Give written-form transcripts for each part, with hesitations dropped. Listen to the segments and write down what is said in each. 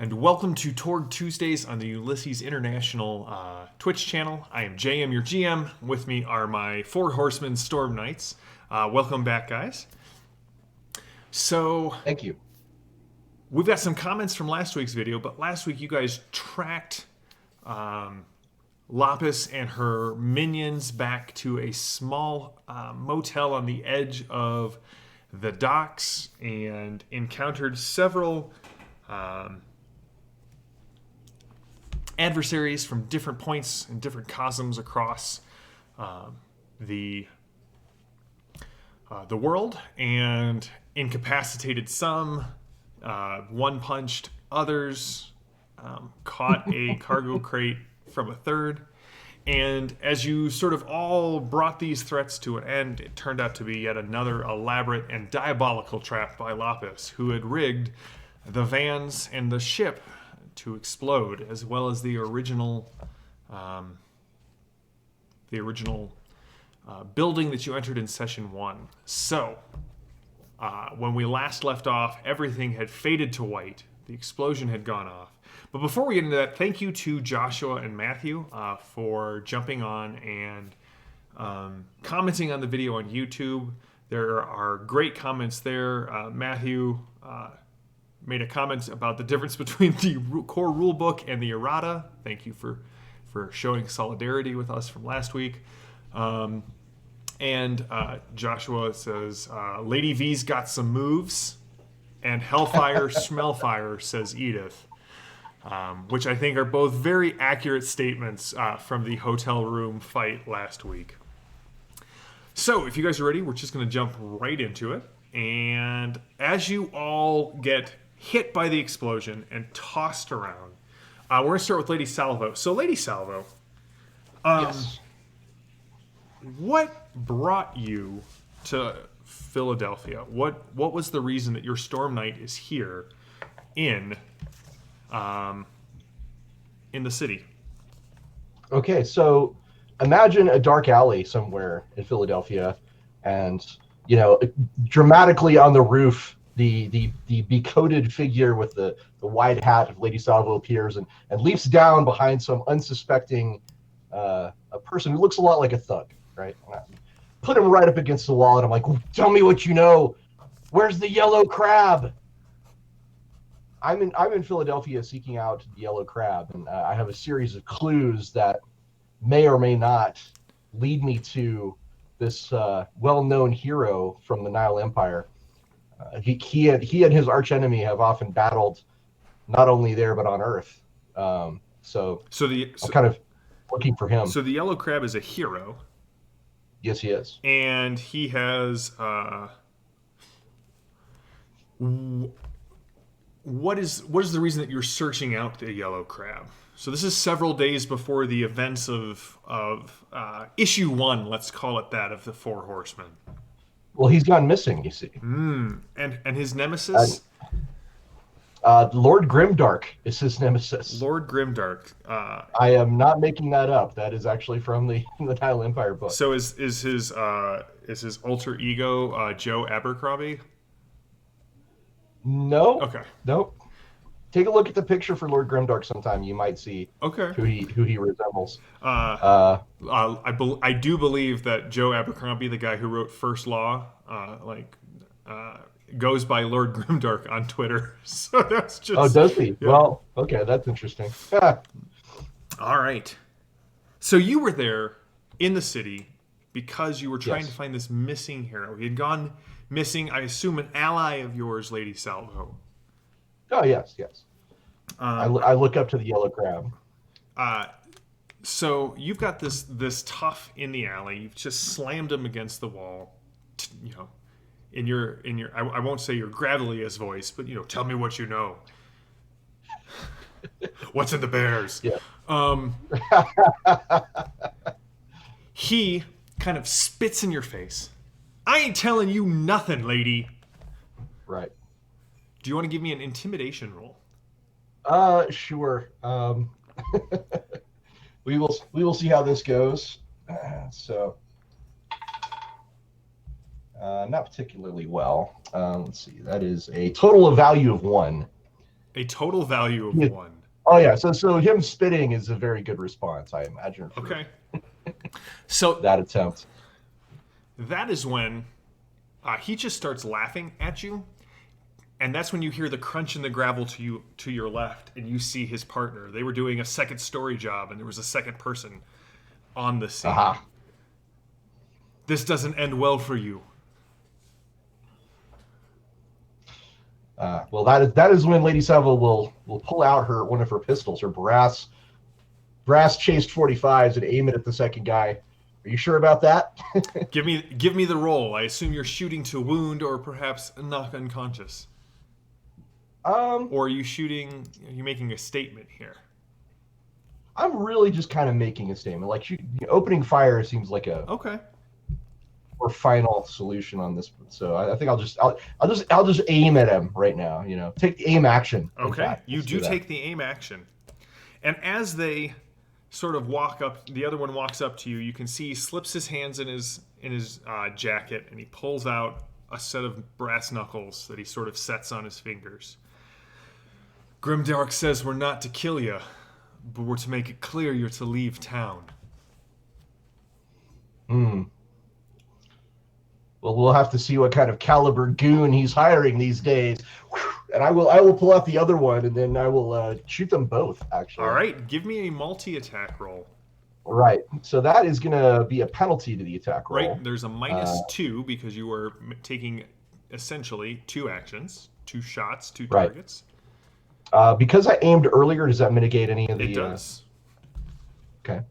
And welcome to Torg Tuesdays on the Ulysses International Twitch channel. I am JM, your GM. With me are my Four Horseman Storm Knights. Welcome back, guys. So, thank you. We've got some comments from last week's video, but last week you guys tracked Lapis and her minions back to a small motel on the edge of the docks and encountered several adversaries from different points and different cosms across the world, and incapacitated some, one-punched others, caught a cargo crate from a third. And as you sort of all brought these threats to an end, it turned out to be yet another elaborate and diabolical trap by Lapis, who had rigged the vans and the ship to explode, as well as the original building that you entered in session 1. So, when we last left off, everything had faded to white. The explosion had gone off. But before we get into that, thank you to Joshua and Matthew for jumping on and commenting on the video on YouTube. There are great comments there. Matthew made a comment about the difference between the core rulebook and the errata. Thank you for showing solidarity with us from last week. And Joshua says, Lady V's got some moves, and Hellfire Smellfire, says Edith. Which I think are both very accurate statements from the hotel room fight last week. So, if you guys are ready, we're just going to jump right into it. And as you all get hit by the explosion and tossed around, we're going to start with Lady Salvo. So, Lady Salvo, Yes. What brought you to Philadelphia? What was the reason that your Storm Knight is here in the city? Okay, so imagine a dark alley somewhere in Philadelphia, and dramatically on the roof, the becoated figure with the wide hat of Lady Salvo appears and leaps down behind some unsuspecting a person who looks a lot like a thug, right? Put him right up against the wall, and I'm like, tell me what you know. Where's the yellow crab? I'm in Philadelphia seeking out the yellow crab, and I have a series of clues that may or may not lead me to this well-known hero from the Nile Empire. He and his archenemy have often battled, not only there but on Earth. I'm kind of looking for him. So the yellow crab is a hero. Yes, he is. And he has what is the reason that you're searching out the yellow crab? So this is several days before the events of issue 1, let's call it that, of the Four Horsemen. Well, he's gone missing, you see. And his nemesis? Lord Grimdark is his nemesis. Lord Grimdark. I am not making that up. That is actually from the Nile Empire book. So is his alter ego Joe Abercrombie? No. Okay. Nope. Take a look at the picture for Lord Grimdark sometime. You might see who he resembles. I do believe that Joe Abercrombie, the guy who wrote First Law, goes by Lord Grimdark on Twitter. So that's just... Oh, does he? Yeah. Well, okay, that's interesting. All right. So you were there in the city because you were trying to find this missing hero. He had gone missing, I assume, an ally of yours, Lady Salvo. Oh, yes. I look up to the yellow crab. So you've got this tough in the alley. You've just slammed him against the wall. In your I won't say your gravelliest voice, but tell me what you know. What's in the bears? Yeah. He kind of spits in your face. I ain't telling you nothing, lady. Right. Do you want to give me an intimidation roll? Sure. We will see how this goes. Not particularly well. Let's see. That is a total of value of 1. A total value of Yeah. 1. Oh yeah, so him spitting is a very good response, I imagine, for Okay. So that attempt. that is when he just starts laughing at you, and that's when you hear the crunch in the gravel to your left, and you see his partner. They were doing a second story job, and there was a second person on the scene. Aha. This doesn't end well for you. Well, that is when Lady Savile will pull out one of her pistols, her brass chased 45s, and aim it at the second guy. Are you sure about that? Give me the roll. I assume you're shooting to wound or perhaps knock unconscious. Or are you shooting? Are you making a statement here? I'm really just kind of making a statement. Like opening fire seems like a Okay. more final solution on this. So I think I'll just aim at him right now. Take the aim action. Okay. You do take the aim action, and as they sort of walk up, the other one walks up to you. You can see he slips his hands in his jacket, and he pulls out a set of brass knuckles that he sort of sets on his fingers. Grimdark says we're not to kill you, but we're to make it clear you're to leave town. Well, we'll have to see what kind of caliber goon he's hiring these days. And I will pull out the other one, and then I will shoot them both, actually. All right, give me a multi-attack roll. Right. So that is going to be a penalty to the attack roll. Right, there's a -2 because you are taking essentially 2 actions, 2 shots, 2 targets. Because I aimed earlier, does that mitigate any of the... It does. Okay.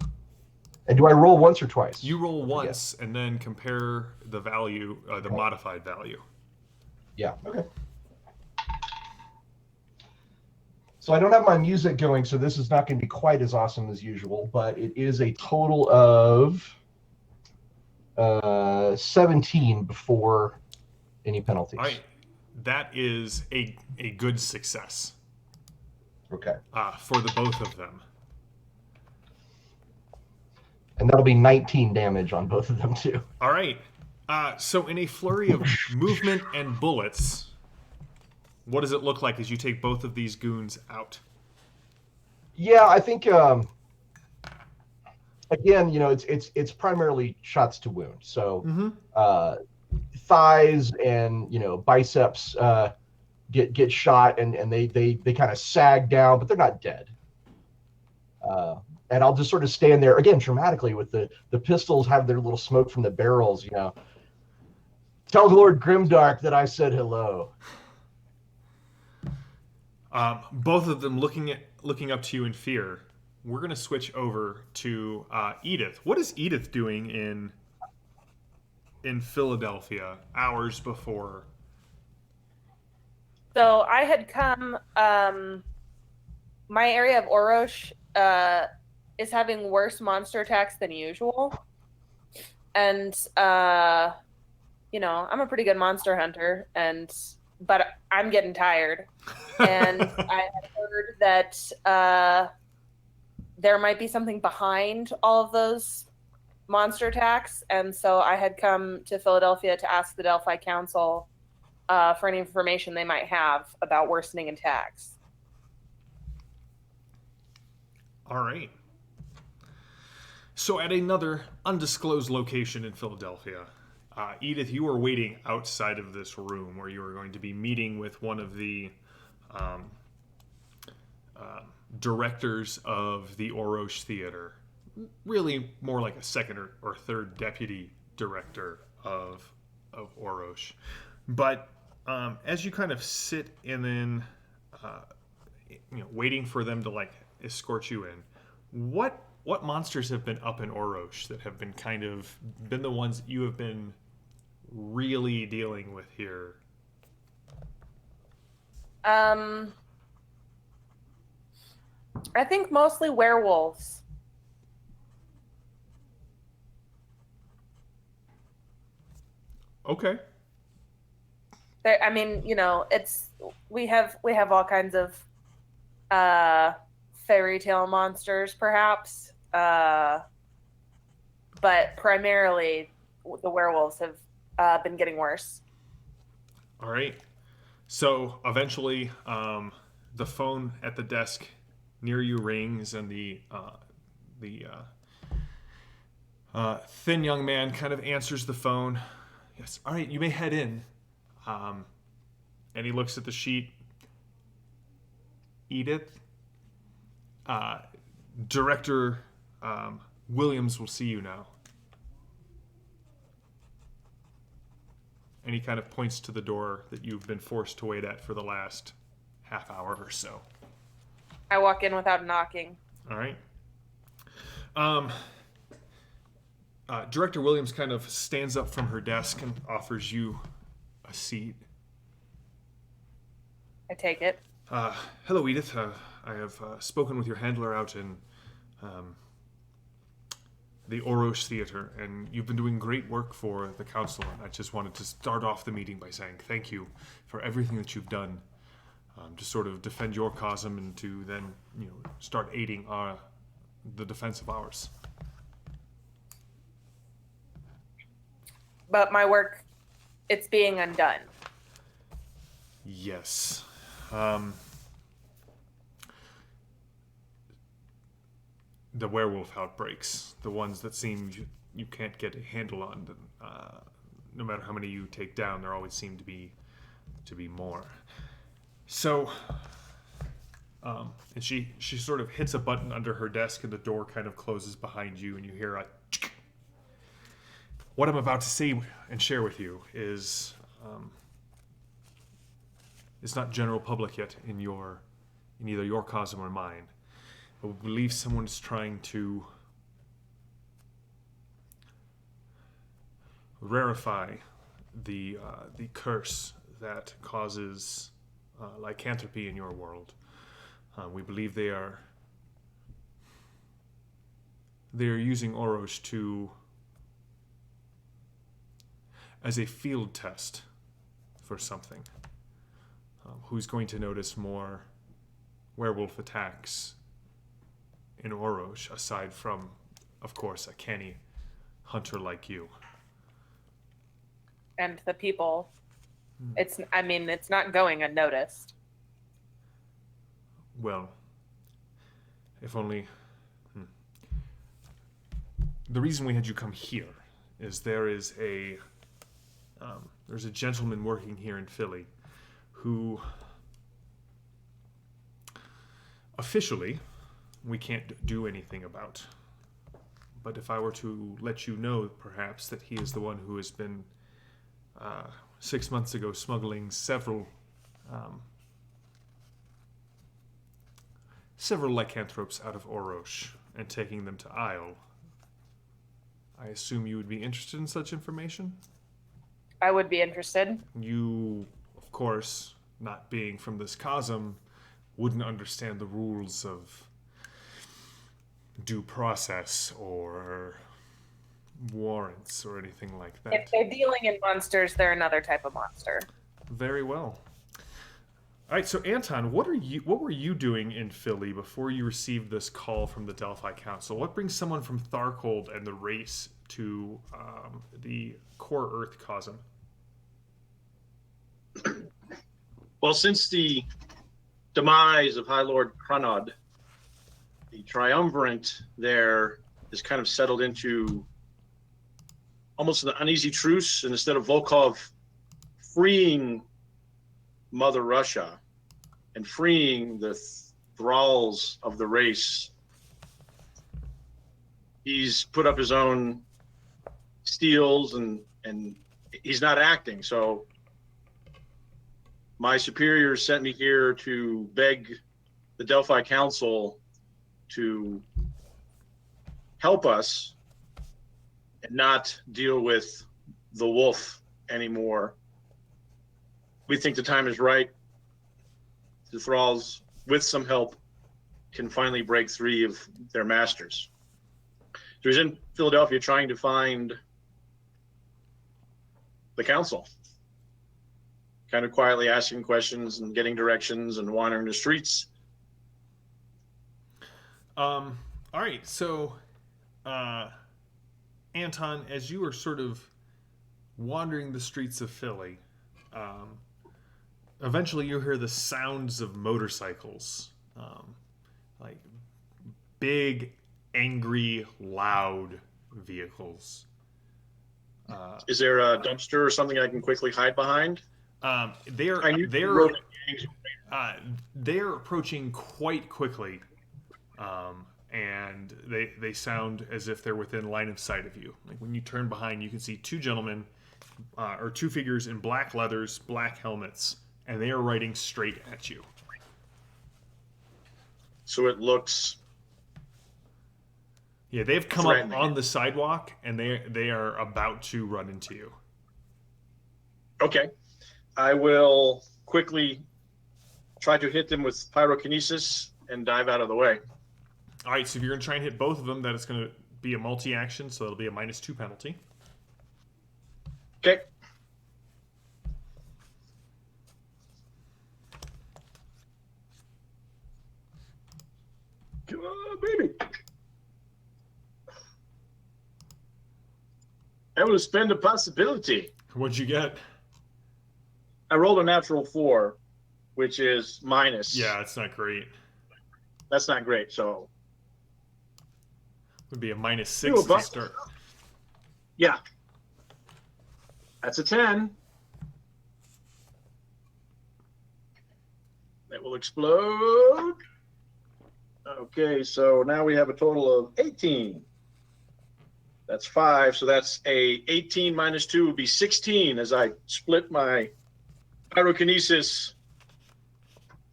And do I roll once or twice? You roll once and then compare the value, the modified value. Yeah, okay. So I don't have my music going, so this is not going to be quite as awesome as usual, but it is a total of 17 before any penalties. All right. That is a good success. Okay. For the both of them. And that'll be 19 damage on both of them, too. All right. So in a flurry of movement and bullets, what does it look like as you take both of these goons out? Yeah, I think again, it's primarily shots to wound. So thighs and biceps get shot, and they kind of sag down, but they're not dead. And I'll just sort of stand there again dramatically with the pistols have their little smoke from the barrels. Tell Lord Grimdark that I said hello. Both of them looking up to you in fear. We're going to switch over to Edith. What is Edith doing in Philadelphia hours before? So I had come. My area of Orosh is having worse monster attacks than usual, and I'm a pretty good monster hunter, but I'm getting tired. And I had heard that there might be something behind all of those monster attacks, and so I had come to Philadelphia to ask the Delphi Council for any information they might have about worsening attacks. All right. So at another undisclosed location in Philadelphia, Edith, you were waiting outside of this room where you were going to be meeting with one of the directors of the Orosh Theater. Really more like a second or third deputy director of Orosh. But as you kind of sit and then waiting for them to escort you in, what monsters have been up in Orosh that have been been the ones that you have been really dealing with here? I think mostly werewolves. Okay. We have all kinds of fairy tale monsters, perhaps, but primarily the werewolves have been getting worse. All right. So eventually, the phone at the desk near you rings, and the thin young man kind of answers the phone. Yes, all right, you may head in. And he looks at the sheet. Edith, Director Williams will see you now. And he kind of points to the door that you've been forced to wait at for the last half hour or so. I walk in without knocking. All right. Director Williams kind of stands up from her desk and offers you a seat. I take it. Hello, Edith. I have spoken with your handler out in the Orosh Theater, and you've been doing great work for the council. And I just wanted to start off the meeting by saying thank you for everything that you've done to sort of defend your cause and to then, start aiding the defense of ours. But my work, it's being undone. Yes. The werewolf outbreaks, the ones that seem you can't get a handle on, no matter how many you take down, there always seem to be more. So, and she sort of hits a button under her desk, and the door kind of closes behind you, and you hear a. What I'm about to say and share with you is, it's not general public yet in either your cause or mine. I believe someone is trying to rarefy the curse that causes lycanthropy in your world. We believe they are using Orosh as a field test for something. Who's going to notice more werewolf attacks in Orosh, aside from, of course, a canny hunter like you? And the people. It's not going unnoticed. Well, if only. The reason we had you come here is there's a gentleman working here in Philly who officially we can't do anything about. But if I were to let you know, perhaps, that he is the one who has been 6 months ago smuggling several lycanthropes out of Orosh and taking them to Isle, I assume you would be interested in such information? I would be interested. You, of course, not being from this cosm, wouldn't understand the rules of due process or warrants or anything like that. If they're dealing in monsters, they're another type of monster. Very well. All right, so Anton, what were you doing in Philly before you received this call from the Delphi Council? What brings someone from Tharkold and the race to the core Earth cosm? Well, since the demise of High Lord Kranod, the triumvirate there is kind of settled into almost an uneasy truce, and instead of Volkov freeing Mother Russia and freeing the thralls of the race, he's put up his own steels and he's not acting. So my superiors sent me here to beg the Delphi Council to help us and not deal with the wolf anymore. We think the time is right. The thralls, with some help, can finally break free of their masters. So he's in Philadelphia trying to find the council, kind of quietly asking questions and getting directions and wandering the streets. All right, so Anton, as you were sort of wandering the streets of Philly, Eventually, you hear the sounds of motorcycles, like big, angry, loud vehicles. Is there a dumpster or something I can quickly hide behind? They're I knew they're road gangs. they're approaching quite quickly, and they sound as if they're within line of sight of you. Like when you turn behind, you can see two gentlemen or two figures in black leathers, black helmets, and they are riding straight at you. So it looks Yeah, they've come up threatening. on the sidewalk, and they are about to run into you. Okay. I will quickly try to hit them with pyrokinesis and dive out of the way. All right, so if you're going to try and hit both of them, that is going to be a multi-action, so it'll be a -2 penalty. Okay. Come on, baby. I will spend a possibility. What'd you get? I rolled a natural 4, which is minus. Yeah, it's not great. That's not great. So, Would be a -6 You a to bust. start. yeah. That's a 10. That will explode. Okay, so now we have a total of 18. That's 5, so that's a 18 minus 2 would be 16 as I split my pyrokinesis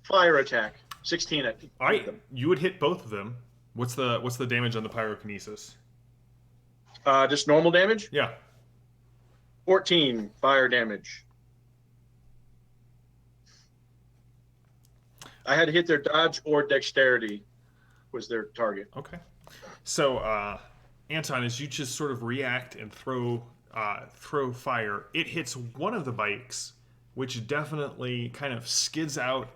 fire attack. 16 at All right, you would hit both of them. What's the damage on the pyrokinesis? Just normal damage? Yeah. 14 fire damage. I had to hit their dodge or dexterity was their target. Okay. So, Anton, as you just sort of react and throw fire, it hits one of the bikes, which definitely kind of skids out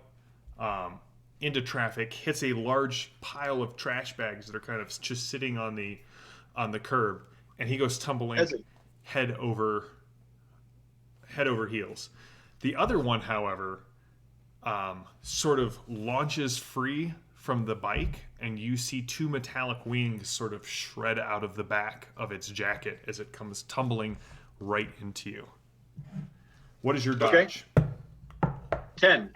into traffic, hits a large pile of trash bags that are kind of just sitting on the curb, and he goes tumbling As it- head over heels. The other one, however, sort of launches free from the bike, and you see two metallic wings sort of shred out of the back of its jacket as it comes tumbling right into you. What is your dodge? Okay. 10.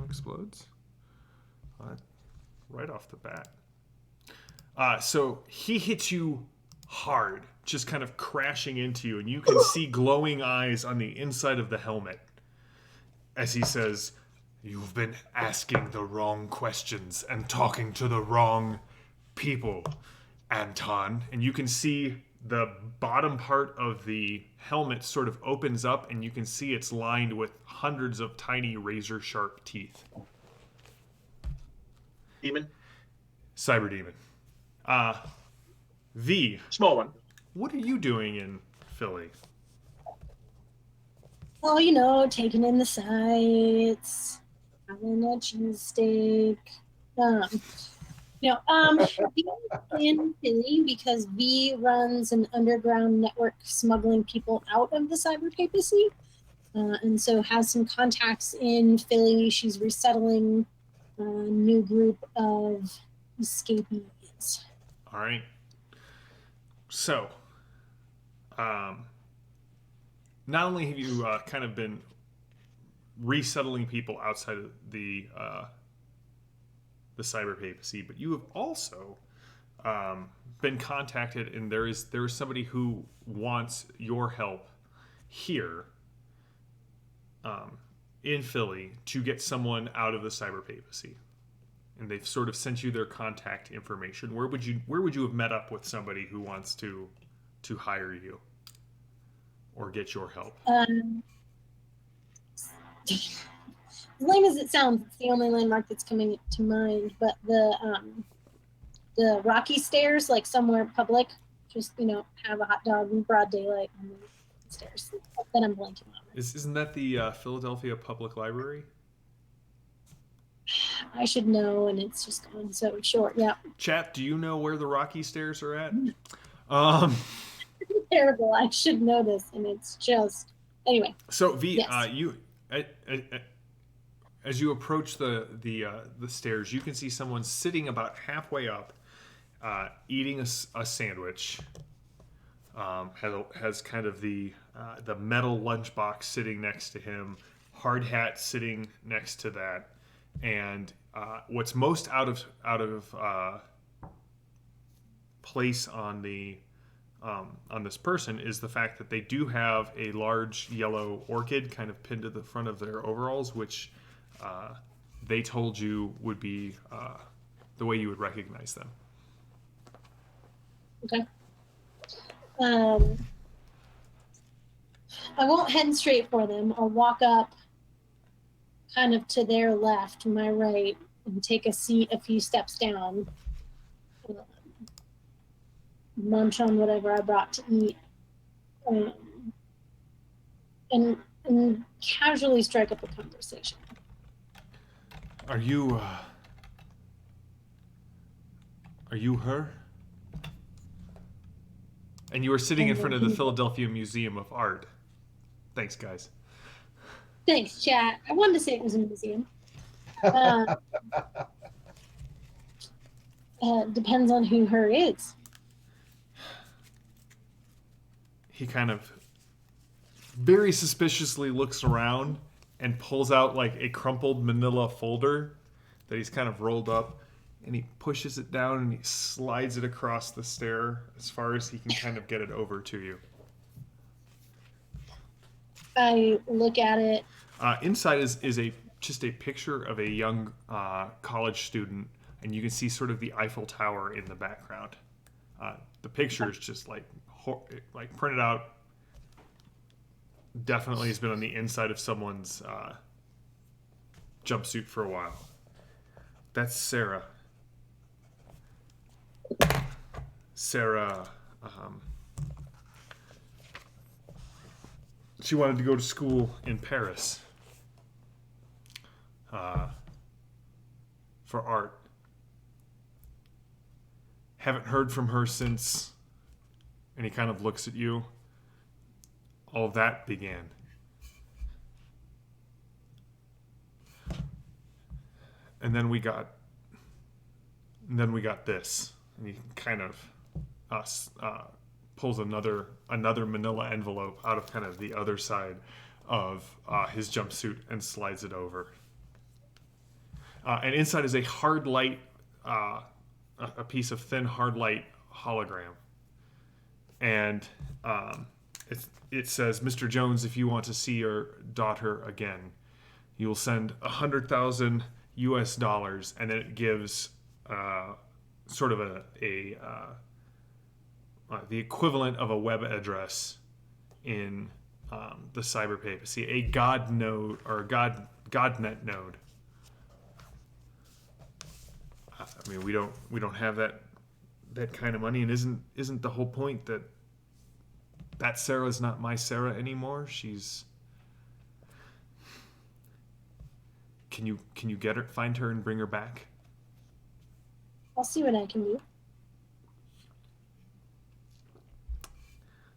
Explodes. Right off the bat. So he hits you hard, just kind of crashing into you, and you can see glowing eyes on the inside of the helmet as he says, "You've been asking the wrong questions and talking to the wrong people, Anton." And you can see the bottom part of the helmet sort of opens up, and you can see it's lined with hundreds of tiny razor-sharp teeth. Demon? Cyber Demon. V, Small one. what are you doing in Philly? Oh, you know, taking in the sights, having a cheesesteak. In Philly because V runs an underground network smuggling people out of the cyber papacy, and so has some contacts in Philly. She's resettling a new group of escapees. All right. So, not only have you kind of been resettling people outside of the cyber papacy, but you have also been contacted, and there is somebody who wants your help here in Philly to get someone out of the cyber papacy. And they've sort of sent you their contact information. Where would you have met up with somebody who wants to hire you or get your help? As lame as it sounds, it's the only landmark that's coming to mind. But the Rocky Stairs, like somewhere public, just have a hot dog in broad daylight on the stairs. That I'm blanking on. Isn't that the Philadelphia Public Library? I should know, and it's just gone so short. Yeah. Chat, do you know where the Rocky Stairs are at? terrible. I should know this, and it's just anyway. So V, Yes. as you approach the stairs, you can see someone sitting about halfway up, eating a sandwich. Has kind of the metal lunchbox sitting next to him, hard hat sitting next to that, and what's most out of place on this person is the fact that they do have a large yellow orchid kind of pinned to the front of their overalls, which they told you would be the way you would recognize them. Okay. I won't head straight for them. I'll walk up kind of to their left, my right, and take a seat a few steps down. Munch on whatever I brought to eat. And casually strike up a conversation. Are you her? And you were sitting in front of the Philadelphia Museum of Art. Thanks, guys. Thanks, chat. I wanted to say it was a museum. Depends on who her is. He kind of very suspiciously looks around and pulls out like a crumpled manila folder that he's kind of rolled up, and he pushes it down and he slides it across the stair as far as he can kind of get it over to you. I look at it. Inside is just a picture of a young college student, and you can see sort of the Eiffel Tower in the background. The picture is just like printed out. Definitely has been on the inside of someone's jumpsuit for a while. That's Sarah. Sarah, she wanted to go to school in Paris for art. Haven't heard from her since, and he kind of looks at you. All of that began. And then we got this. And he kind of pulls another manila envelope out of kind of the other side of his jumpsuit and slides it over. And inside is a hard light, a piece of thin hard light hologram. And it says, "Mr. Jones, if you want to see your daughter again, you will send $100,000 US," and then it gives sort of the equivalent of a web address in the cyber papacy, a God node or a Godnet node. I mean, we don't have that kind of money, and isn't the whole point that Sarah's not my Sarah anymore? She's. Can you get her, find her, and bring her back? I'll see what I can do.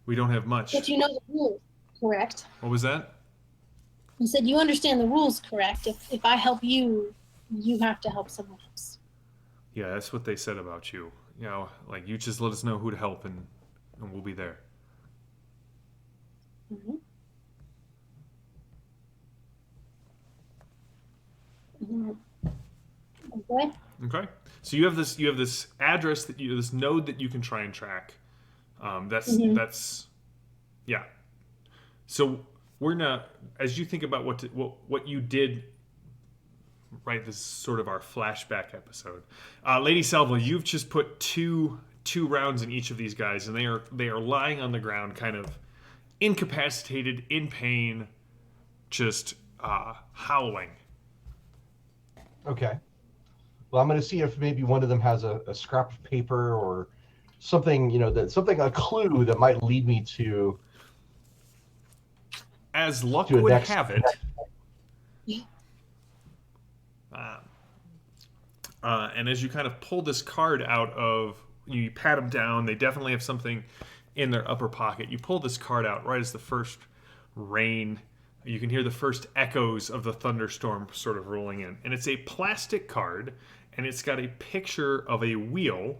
We don't have much. But you know the rules, correct? What was that? You said you understand the rules, correct? If I help you, you have to help someone else. Yeah, that's what they said about you. You know, like, you just let us know who to help, and we'll be there. Mm-hmm. Okay. Okay. So you have this address this node that you can try and track. That's yeah. So we're not, as you think about what you did. Right, this is sort of our flashback episode. Lady Salva, you've just put two rounds in each of these guys, and they are lying on the ground, kind of incapacitated, in pain, just howling. Okay. Well, I'm going to see if maybe one of them has a scrap of paper or something, a clue that might lead me to. As luck would have it. And as you kind of pull this card out of, you pat them down, they definitely have something in their upper pocket. You pull this card out right as the first rain. You can hear the first echoes of the thunderstorm sort of rolling in. And it's a plastic card, and it's got a picture of a wheel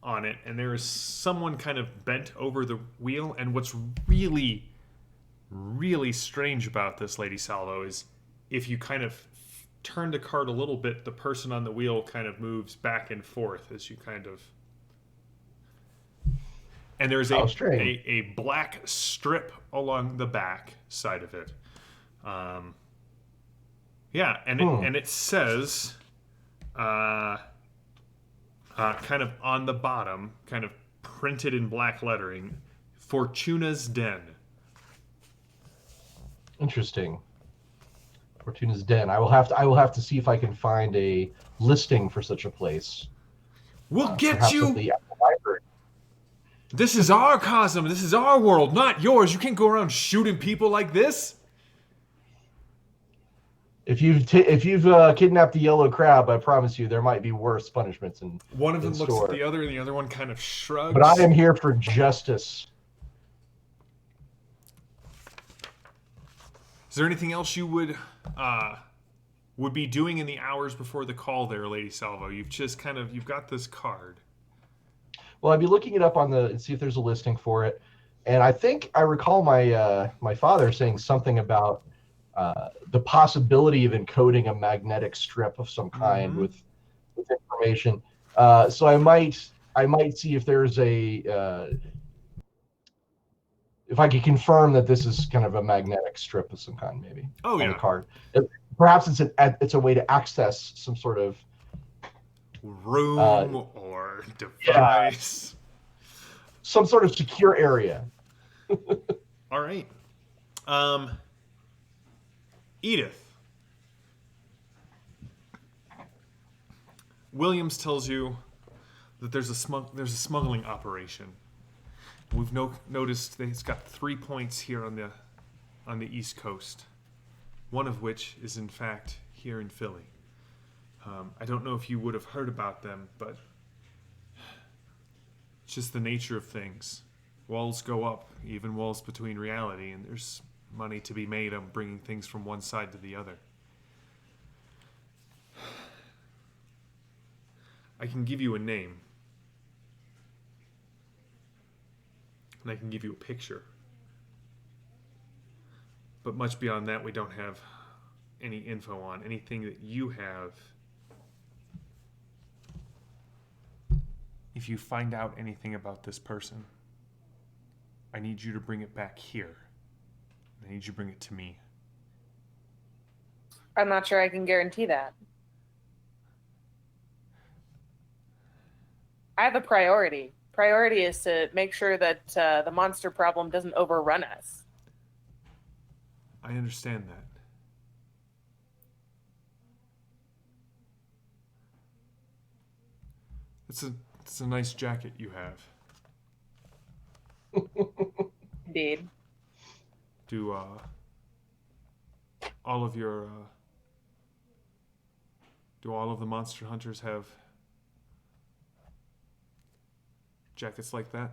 on it, and there is someone kind of bent over the wheel. And what's really, really strange about this, Lady Salvo, is if you kind of turn the card a little bit, the person on the wheel kind of moves back and forth as you kind of... And there's a black strip along the back side of it. Yeah, and it says, kind of on the bottom, kind of printed in black lettering, Fortuna's Den. Interesting. Fortuna's Den. I will have to see if I can find a listing for such a place. We'll get you. At the library. This is our cosm. This is our world, not yours. You can't go around shooting people like this. If you've kidnapped the yellow crab, I promise you there might be worse punishments in One of them looks store. at the other, and the other one kind of shrugs. But I am here for justice. Is there anything else you would be doing in the hours before the call there, Lady Salvo? You've got this card. Well, I'd be looking it up and see if there's a listing for it. And I think I recall my father saying something about the possibility of encoding a magnetic strip of some kind with information. So I might see if there's if I could confirm that this is kind of a magnetic strip of some kind, maybe. Oh, on the card. Perhaps it's a way to access some sort of room or device. Some sort of secure area. All right. Edith. Williams tells you that there's a smuggling operation. We've noticed that it's got 3 points here on the East Coast. One of which is in fact here in Philly. I don't know if you would have heard about them, but it's just the nature of things. Walls go up, even walls between reality, and there's money to be made on bringing things from one side to the other. I can give you a name. And I can give you a picture. But much beyond that, we don't have any info on. Anything that you have, if you find out anything about this person, I need you to bring it back here. I need you to bring it to me. I'm not sure I can guarantee that. I have a priority. Priority is to make sure that the monster problem doesn't overrun us. I understand that. It's a nice jacket you have. Indeed. Do all of the monster hunters have jackets like that?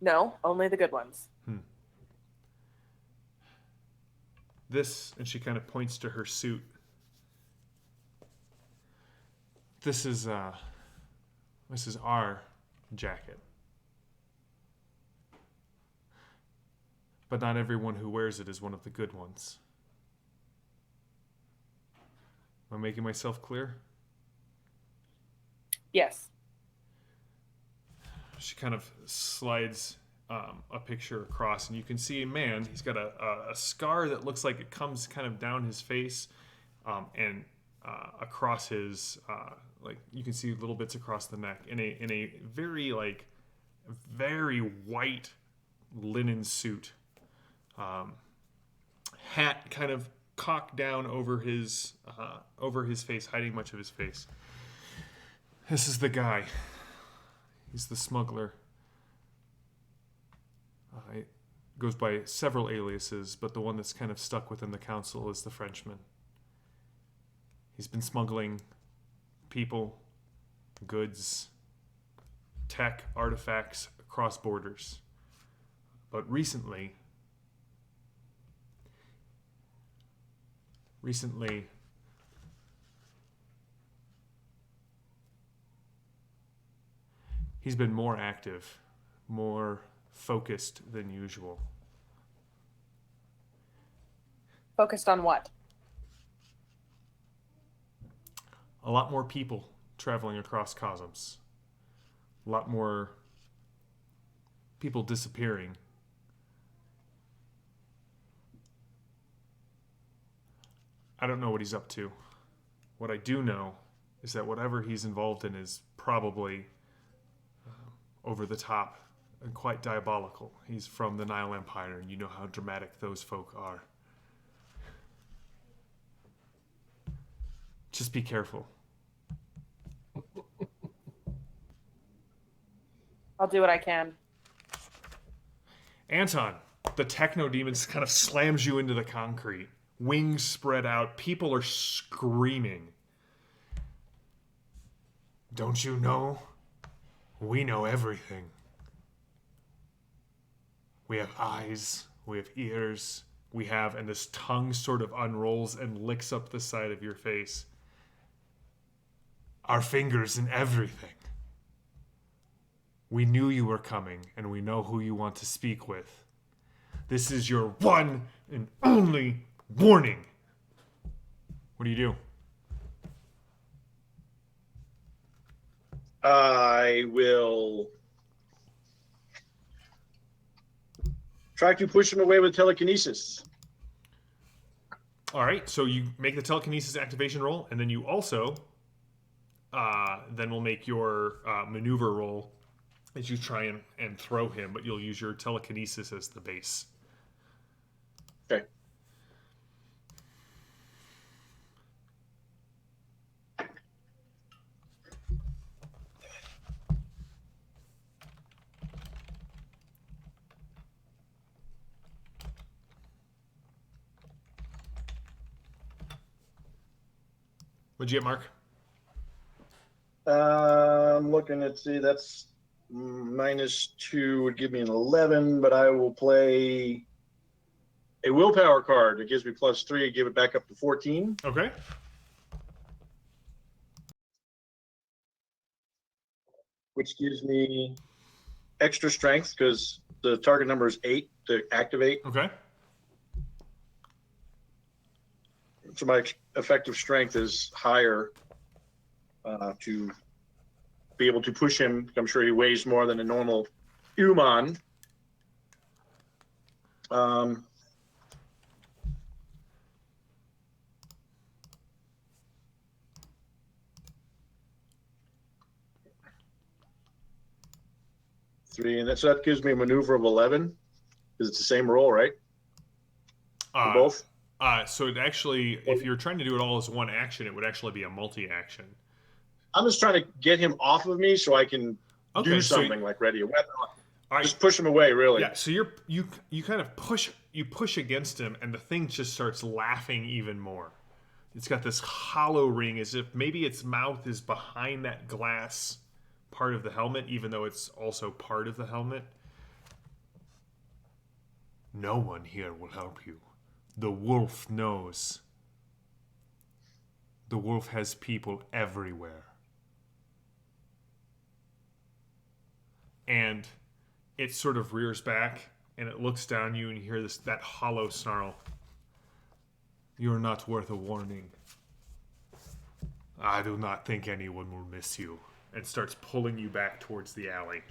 No, only the good ones. This, and she kind of points to her suit. This is our jacket. But not everyone who wears it is one of the good ones. Am I making myself clear? Yes. She kind of slides a picture across, and you can see a man. He's got a scar that looks like it comes kind of down his face, and across his like you can see little bits across the neck. In a very very white linen suit, hat kind of cocked down over his face, hiding much of his face. This is the guy. He's the smuggler. He goes by several aliases, but the one that's kind of stuck within the council is the Frenchman. He's been smuggling people, goods, tech, artifacts across borders. But recently, he's been more active, more focused than usual. Focused on what? A lot more people traveling across cosmos. A lot more people disappearing. I don't know what he's up to. What I do know is that whatever he's involved in is probably over the top and quite diabolical. He's from the Nile Empire, and you know how dramatic those folk are. Just be careful. I'll do what I can. Anton, the techno demon kind of slams you into the concrete. Wings spread out. People are screaming. Don't you know? We know everything. We have eyes. We have ears. We have, and this tongue sort of unrolls and licks up the side of your face. Our fingers in everything. We knew you were coming, and we know who you want to speak with. This is your one and only warning. What do you do? I will try to push him away with telekinesis. All right, so you make the telekinesis activation roll, and then you also then we'll make your maneuver roll as you try and throw him, but you'll use your telekinesis as the base. Okay. What'd you get, Mark? I'm looking at, see, that's -2 would give me an 11, but I will play a willpower card. It gives me +3, give it back up to 14. Okay. Which gives me extra strength because the target number is 8 to activate. Okay. So my effective strength is higher to be able to push him. I'm sure he weighs more than a normal human. Three, and so that gives me a maneuver of 11 because it's the same roll, right? For both. So it actually, if you're trying to do it all as one action, it would actually be a multi-action. I'm just trying to get him off of me so I can do so something like ready a weapon. All right. Just push him away, really. Yeah. So you kind of push against him, and the thing just starts laughing even more. It's got this hollow ring, as if maybe its mouth is behind that glass part of the helmet, even though it's also part of the helmet. No one here will help you. The wolf knows. The wolf has people everywhere. And it sort of rears back, and it looks down you, and you hear that hollow snarl. You're not worth a warning. I do not think anyone will miss you. And starts pulling you back towards the alley.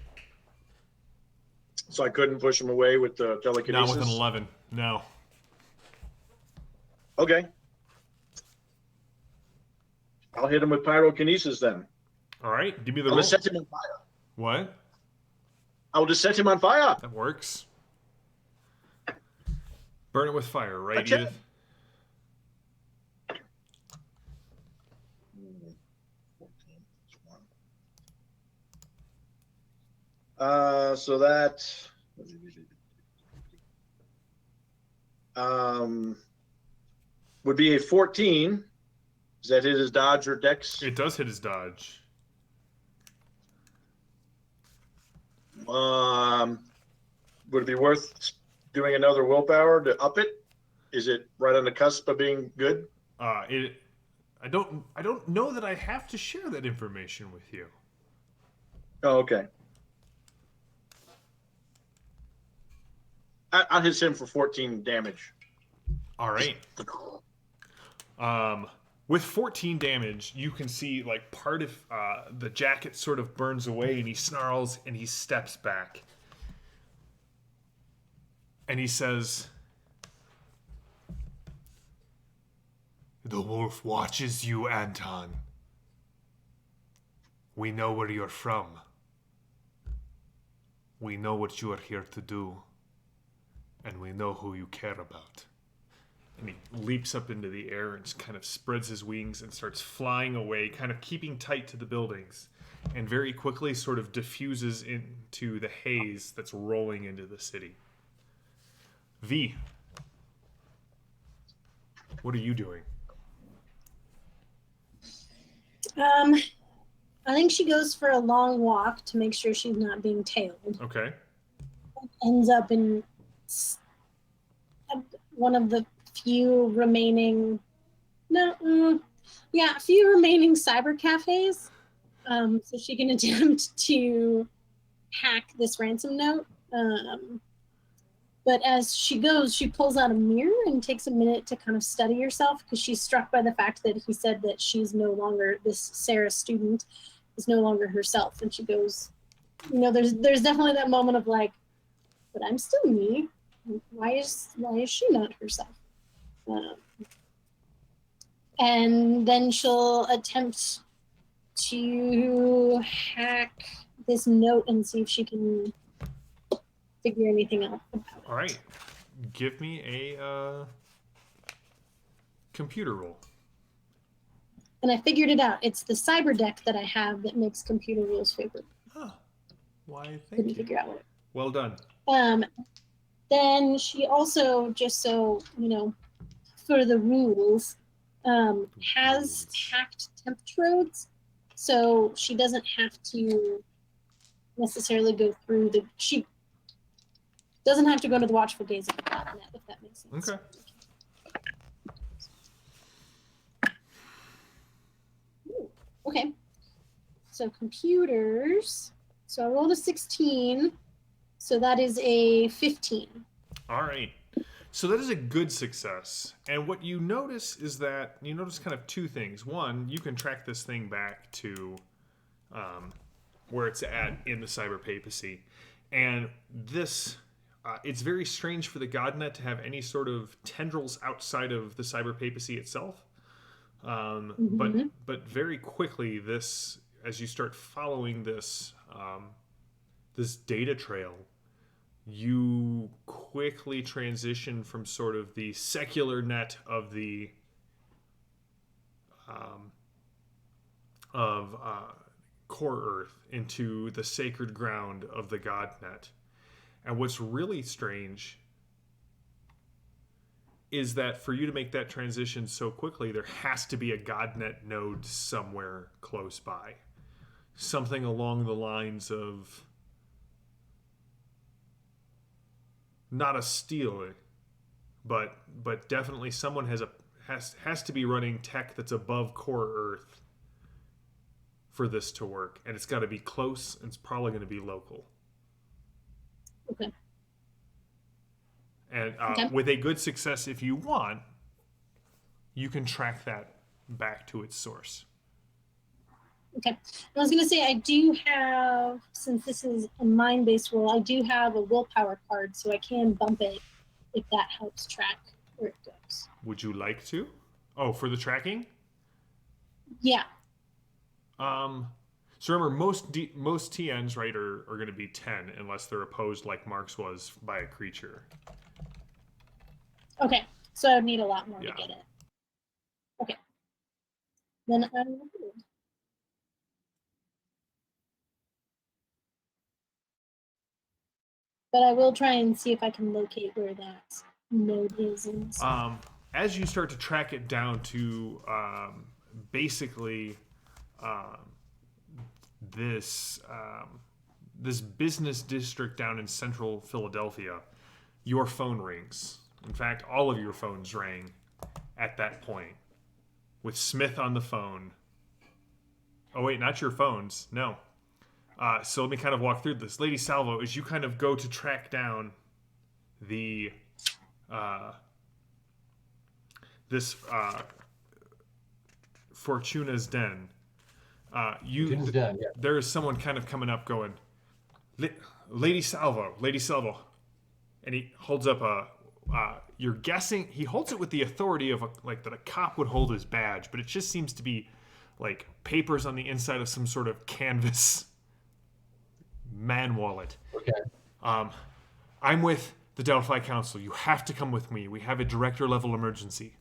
So I couldn't push him away with the telekinesis? Not with an 11, no. Okay. I'll hit him with pyrokinesis then. All right, give me the I'll roll. just set him on fire. What? I'll just set him on fire. That works. Burn it with fire, right, Okay. Edith? So that would be a 14. Does Does that hit his dodge or dex? It does hit his dodge. Would it be worth doing another willpower to up it? Is it right on the cusp of being good? I don't know that I have to share that information with you. Oh, okay. I'll hit him for 14 damage. All right. With 14 damage, you can see like part of the jacket sort of burns away, and he snarls and he steps back. And he says, "The wolf watches you, Anton. We know where you're from. We know what you are here to do. And we know who you care about." And he leaps up into the air and kind of spreads his wings and starts flying away, kind of keeping tight to the buildings. And very quickly sort of diffuses into the haze that's rolling into the city. V, what are you doing? I think she goes for a long walk to make sure she's not being tailed. Okay. Ends up in one of the few remaining, few remaining cyber cafes. So she can attempt to hack this ransom note. But as she goes, she pulls out a mirror and takes a minute to kind of study herself, because she's struck by the fact that he said that she's no longer, this Sarah student is no longer herself. And she goes, there's definitely that moment of like, but I'm still me. Why is she not herself? And then she'll attempt to hack this note and see if she can figure anything out about it. All right. Give me a computer roll. And I figured it out. It's the cyber deck that I have that makes computer rules favorite. Huh. Why, thank Couldn't you. figure out what. Well done. Then she also, just so for the rules, has hacked Temptrodes, so she doesn't have to necessarily go through she doesn't have to go to the watchful gaze of the botnet, if that makes sense. Okay. Ooh, okay. So computers. So I rolled a 16. So that is a 15. All right. So that is a good success. And what you notice is that you notice kind of two things. One, you can track this thing back to where it's at in the cyber papacy. And this, it's very strange for the Godnet to have any sort of tendrils outside of the cyber papacy itself. But very quickly, this, as you start following this, this data trail, you quickly transition from sort of the secular net of the core Earth into the sacred ground of the God net. And what's really strange is that for you to make that transition so quickly, there has to be a GodNet node somewhere close by. Something along the lines of not a steal, but definitely someone has to be running tech that's above core Earth for this to work, and it's got to be close, and it's probably going to be local. Okay. And with a good success, if you want, you can track that back to its source. Okay. I was going to say, I do have, since this is a mind-based roll, I do have a willpower card, so I can bump it if that helps track where it goes. Would you like to? Oh, for the tracking? Yeah. So remember, most TNs, right, are going to be 10 unless they're opposed, like Mark's was, by a creature. Okay. So I would need a lot more Yeah. to get it. Okay. Then I will do it. But I will try and see if I can locate where that node is. And As you start to track it down to basically this business district down in central Philadelphia, your phone rings. In fact, all of your phones rang at that point, with Smith on the phone. Oh wait, not your phones. No. So let me kind of walk through this. Lady Salvo, as you kind of go to track down the this Fortuna's Den, Fortuna's Den, yeah. there is someone kind of coming up going, Lady Salvo, and he holds up you're guessing, he holds it with the authority of that a cop would hold his badge, but it just seems to be like papers on the inside of some sort of canvas man wallet. Okay. I'm with the Delphi Council. You have to come with me. We have a director level emergency.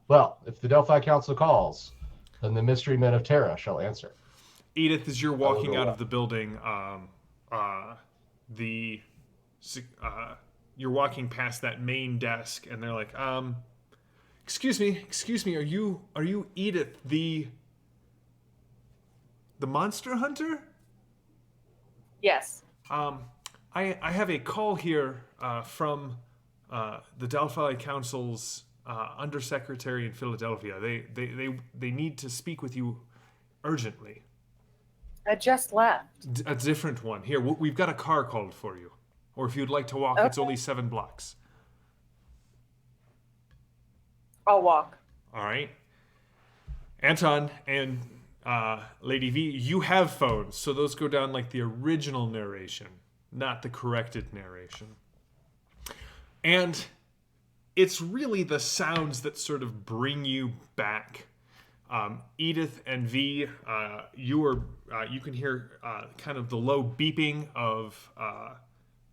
Well, if the Delphi Council calls, then the mystery men of Terra shall answer. Edith, as you're walking out of the building, you're walking past that main desk, and they're like, excuse me, are you Edith, the monster hunter? Yes. I have a call here from the Delphi Council's undersecretary in Philadelphia. They need to speak with you urgently. I just left. A different one. Here, we've got a car called for you. Or if you'd like to walk, it's only 7 blocks. I'll walk. All right. Anton and Lady V, you have phones, so those go down like the original narration, not the corrected narration. And it's really the sounds that sort of bring you back. Edith and V, you can hear kind of the low beeping of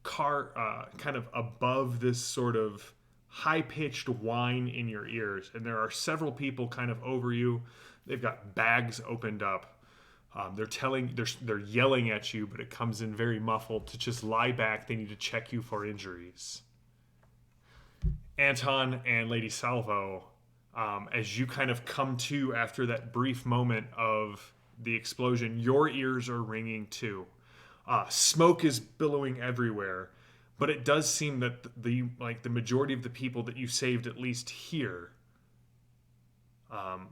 car kind of above this sort of high-pitched whine in your ears, and there are several people kind of over you. They've got bags opened up. They're yelling at you, but it comes in very muffled to just lie back. They need to check you for injuries. Anton and Lady Salvo, as you kind of come to after that brief moment of the explosion, your ears are ringing too. Smoke is billowing everywhere, but it does seem that the majority of the people that you saved, at least here,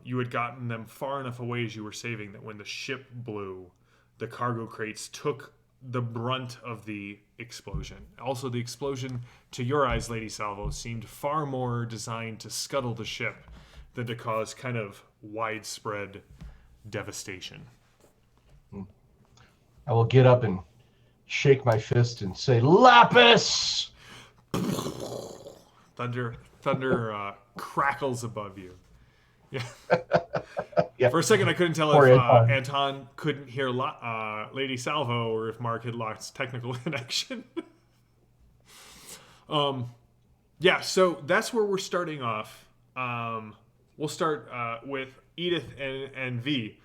you had gotten them far enough away as you were saving that when the ship blew, the cargo crates took the brunt of the explosion. Also, the explosion, to your eyes, Lady Salvo, seemed far more designed to scuttle the ship than to cause kind of widespread devastation. I will get up and shake my fist and say, Lapis! Thunder crackles above you. Yeah. Yeah. For a second, I couldn't tell Poor if Anton. Anton couldn't hear Lady Salvo or if Mark had lost technical connection. Yeah, so that's where we're starting off. We'll start with Edith and V.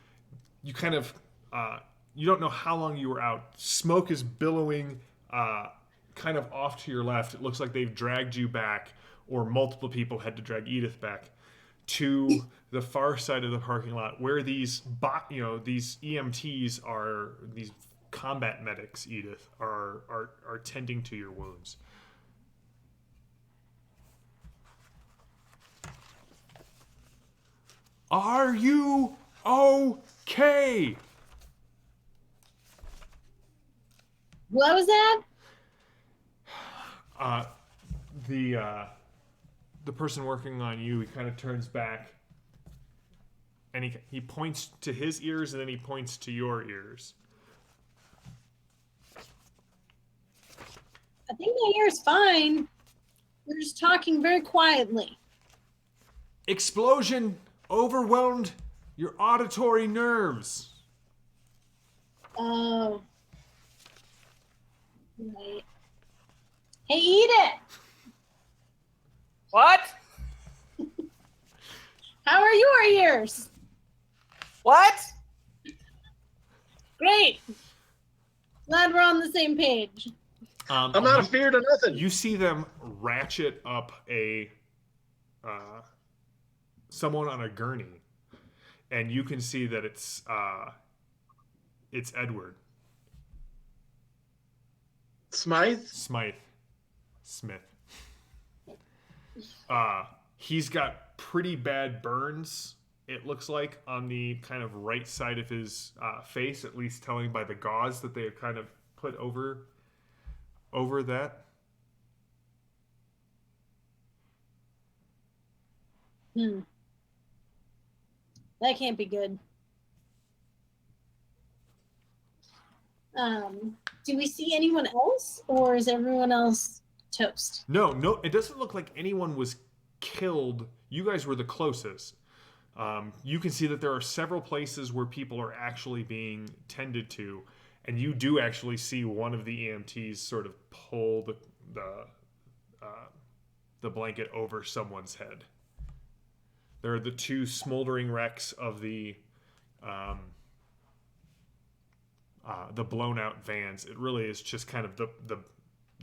You kind of you don't know how long you were out. Smoke is billowing kind of off to your left. It looks like they've dragged you back, or multiple people had to drag Edith back to the far side of the parking lot where these EMTs are, these combat medics, Edith, are tending to your wounds. Are you okay? What was that? The person working on you, he kind of turns back and he points to his ears and then he points to your ears. I think my ear's fine. We're just talking very quietly. Explosion overwhelmed your auditory nerves. Oh. Right. Hey, Edith! What? How are your ears? What? Great. Glad we're on the same page. I'm not afeard of nothing. You see them ratchet up a someone on a gurney, and you can see that it's Edward Smythe? Smith. He's got pretty bad burns, it looks like, on the kind of right side of his face, at least telling by the gauze that they have kind of put over that. That can't be good. Do we see anyone else, or is everyone else toast? No, it doesn't look like anyone was killed. You guys were the closest. You can see that there are several places where people are actually being tended to, and you do actually see one of the EMTs sort of pull the blanket over someone's head. There are the two smoldering wrecks of the blown out vans. It really is just kind of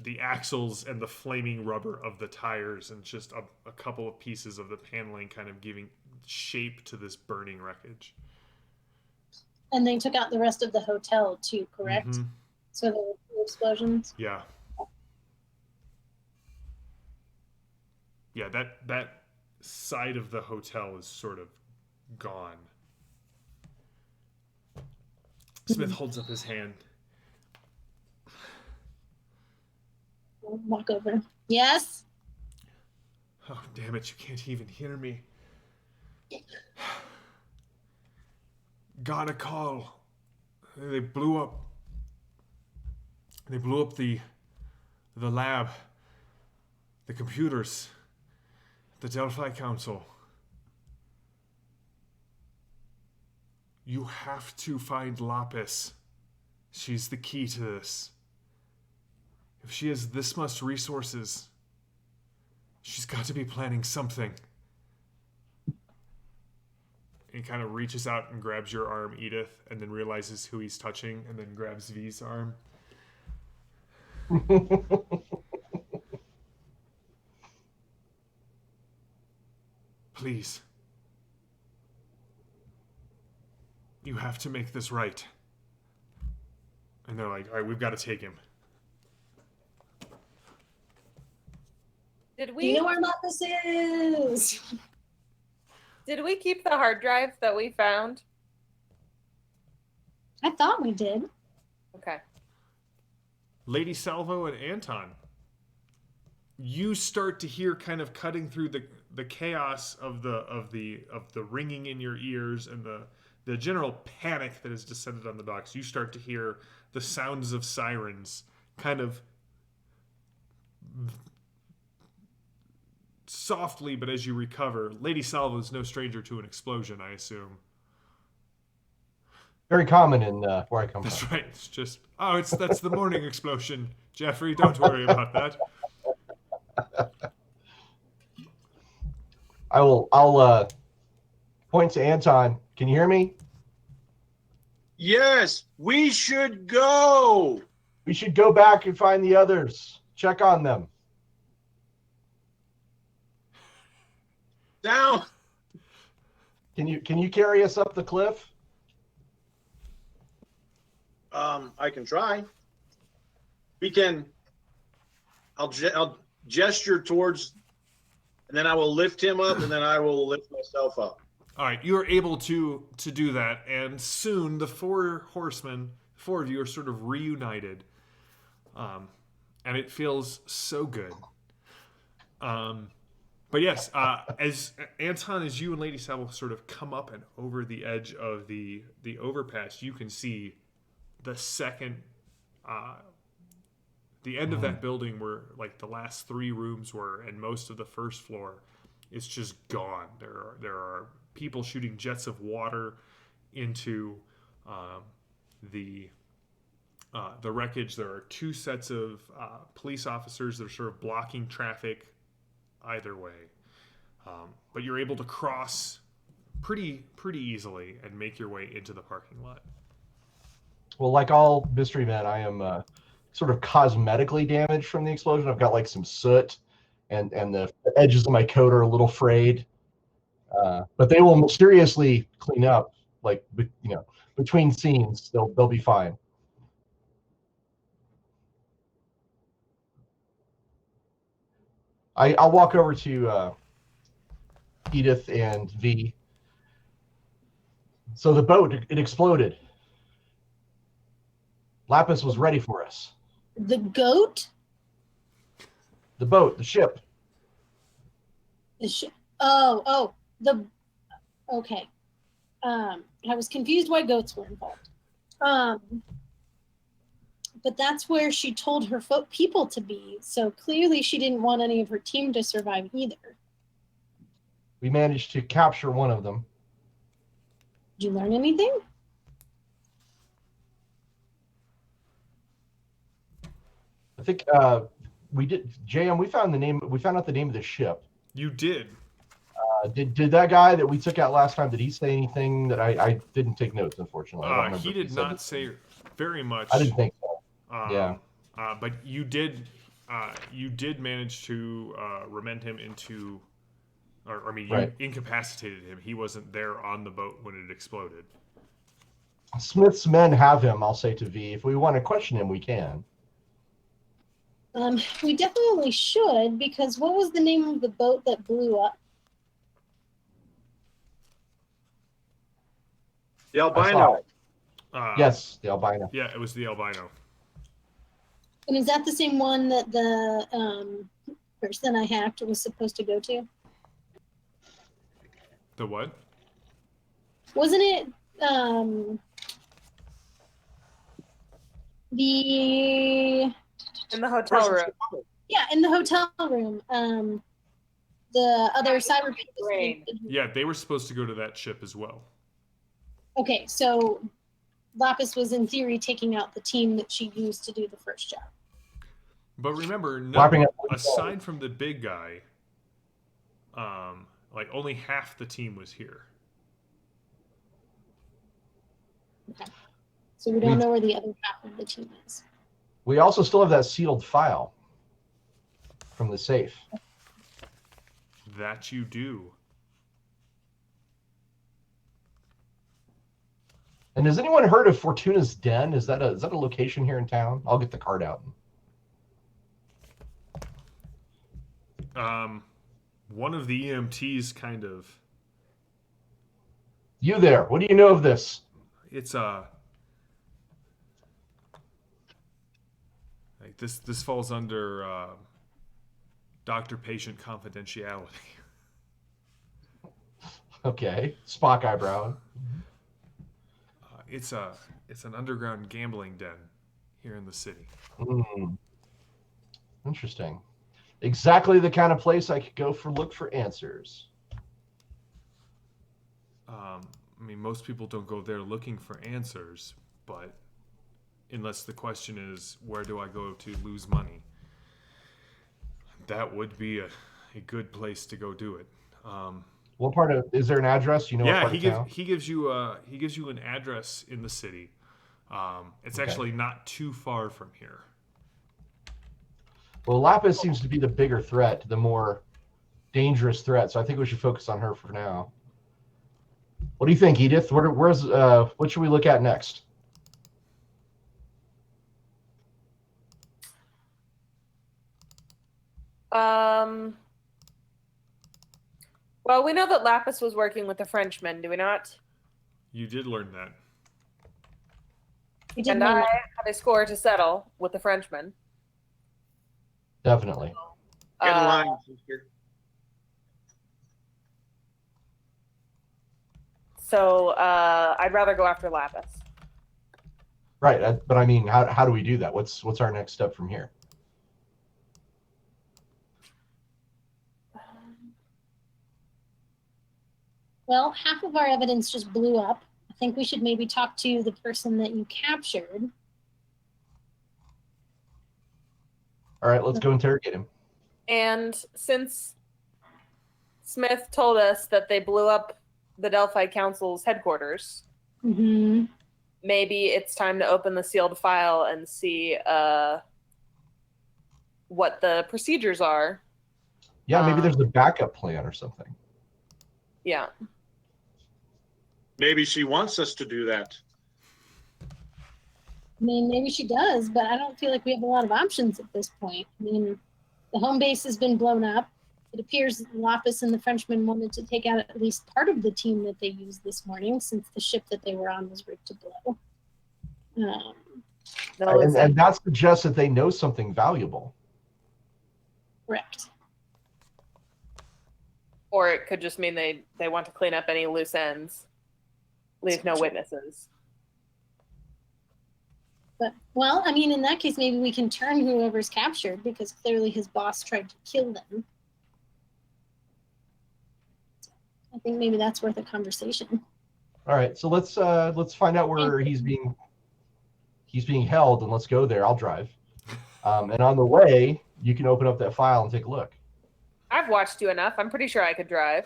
the axles and the flaming rubber of the tires, and just a couple of pieces of the paneling kind of giving shape to this burning wreckage. And they took out the rest of the hotel too, correct? Mm-hmm. So there were 2 explosions. Yeah. Yeah, that side of the hotel is sort of gone. Smith holds up his hand. I'll walk over. Yes? Oh, damn it, you can't even hear me. Got a call. They blew up the lab, the computers, the Delphi Council. You have to find Lapis. She's the key to this. If she has this much resources, she's got to be planning something. He kind of reaches out and grabs your arm, Edith, and then realizes who he's touching, and then grabs V's arm. Please. You have to make this right. And they're like, all right, we've got to take him. Did Do we you know where Lapis is? did we keep the hard drive that we found? I thought we did. Okay. Lady Salvo and Anton, you start to hear, kind of cutting through the chaos of the ringing in your ears and the general panic that has descended on the docks. You start to hear the sounds of sirens, kind of softly, but as you recover. Lady Salvo is no stranger to an explosion, I assume. Very common in where I come That's from. right. It's just, that's the morning explosion. Jeffrey, don't worry about that. I'll point to Anton. Can you hear me? Yes, we should go. We should go back and find the others. Check on them. Down. Can you carry us up the cliff? I can try. We can. I'll gesture towards, and then I will lift him up, and then I will lift myself up. All right, you are able to do that, and soon the Four Horsemen, 4 of you, are sort of reunited, and it feels so good. But yes, as Anton, as you and Lady Salvo sort of come up and over the edge of the overpass, you can see the second, the end of that building where like the last 3 rooms were, and most of the first floor is just gone. There are people shooting jets of water into the wreckage. There are 2 sets of police officers that are sort of blocking traffic either way, but you're able to cross pretty easily and make your way into the parking lot. Well, like all mystery men, I am sort of cosmetically damaged from the explosion. I've got like some soot, and the edges of my coat are a little frayed. But they will mysteriously clean up, like, between scenes. They'll be fine. I'll walk over to Edith and V. So the boat, it exploded. Lapis was ready for us. The goat? The boat, the ship. Okay. I was confused why goats were involved. But that's where she told her people to be. So clearly she didn't want any of her team to survive either. We managed to capture one of them. Did you learn anything? I think we did. JM, we found out the name of the ship. You did. Did that guy that we took out last time? Did he say anything that I didn't take notes? Unfortunately, I don't remember he did not say very much. I didn't think so. Yeah. But you did manage to remand him into, you incapacitated him. He wasn't there on the boat when it exploded. Smith's men have him. I'll say to V, if we want to question him, we can. We definitely should, because what was the name of the boat that blew up? The albino. Yes, the albino. Yeah, it was the albino. And is that the same one that the person I hacked was supposed to go to? The what? Wasn't it the... In the hotel room. Yeah, in the hotel room. The other cyber people. Yeah, they were supposed to go to that ship as well. Okay, so Lapis was in theory taking out the team that she used to do the first job. But remember, aside from the big guy, only half the team was here. Okay. So we don't know where the other half of the team is. We also still have that sealed file from the safe. That you do. And has anyone heard of Fortuna's Den? Is that a location here in town? I'll get the card out. One of the EMTs kind of. You there? What do you know of this? It's this falls under doctor-patient confidentiality. Okay, Spock eyebrow. It's an underground gambling den here in the city. Interesting. Exactly the kind of place I could go look for answers. Most people don't go there looking for answers, but unless the question is, where do I go to lose money? That would be a good place to go do it. What part of, is there an address? You know, yeah, what part of town? he gives you an address in the city. It's actually not too far from here. Well, Lapis seems to be the bigger threat, the more dangerous threat. So I think we should focus on her for now. What do you think, Edith? What should we look at next? Well, we know that Lapis was working with the Frenchmen, do we not? You did learn that. And I have a score to settle with the Frenchmen. Definitely. Get in line, sister. So I'd rather go after Lapis. Right, but I mean, how do we do that? What's our next step from here? Well, half of our evidence just blew up. I think we should maybe talk to the person that you captured. All right, let's go interrogate him. And since Smith told us that they blew up the Delphi Council's headquarters, maybe it's time to open the sealed file and see what the procedures are. Yeah, maybe there's a backup plan or something. Yeah. Maybe she wants us to do that. I mean, maybe she does, but I don't feel like we have a lot of options at this point. I mean, the home base has been blown up. It appears that Lapis and the Frenchman wanted to take out at least part of the team that they used this morning, since the ship that they were on was rigged to blow. No, And that suggests that they know something valuable. Correct. or it could just mean they want to clean up any loose ends, leave no witnesses. But, well, I mean, in that case, maybe we can turn whoever's captured, because clearly his boss tried to kill them. I think maybe that's worth a conversation. All right, so let's find out where he's being held, and let's go there. I'll drive, and on the way, you can open up that file and take a look. I've watched you enough. I'm pretty sure I could drive.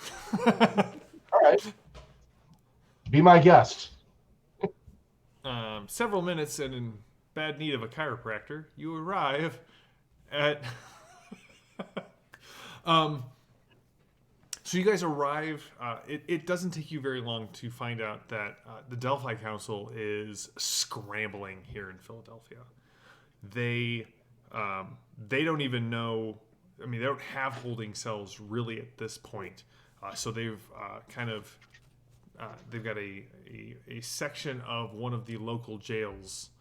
All right, be my guest. Several minutes and in bad need of a chiropractor, you arrive at. So you guys arrive. It doesn't take you very long to find out that the Delphi Council is scrambling here in Philadelphia. They don't even know. I mean, they don't have holding cells really at this point. So they've they've got a section of one of the local jails,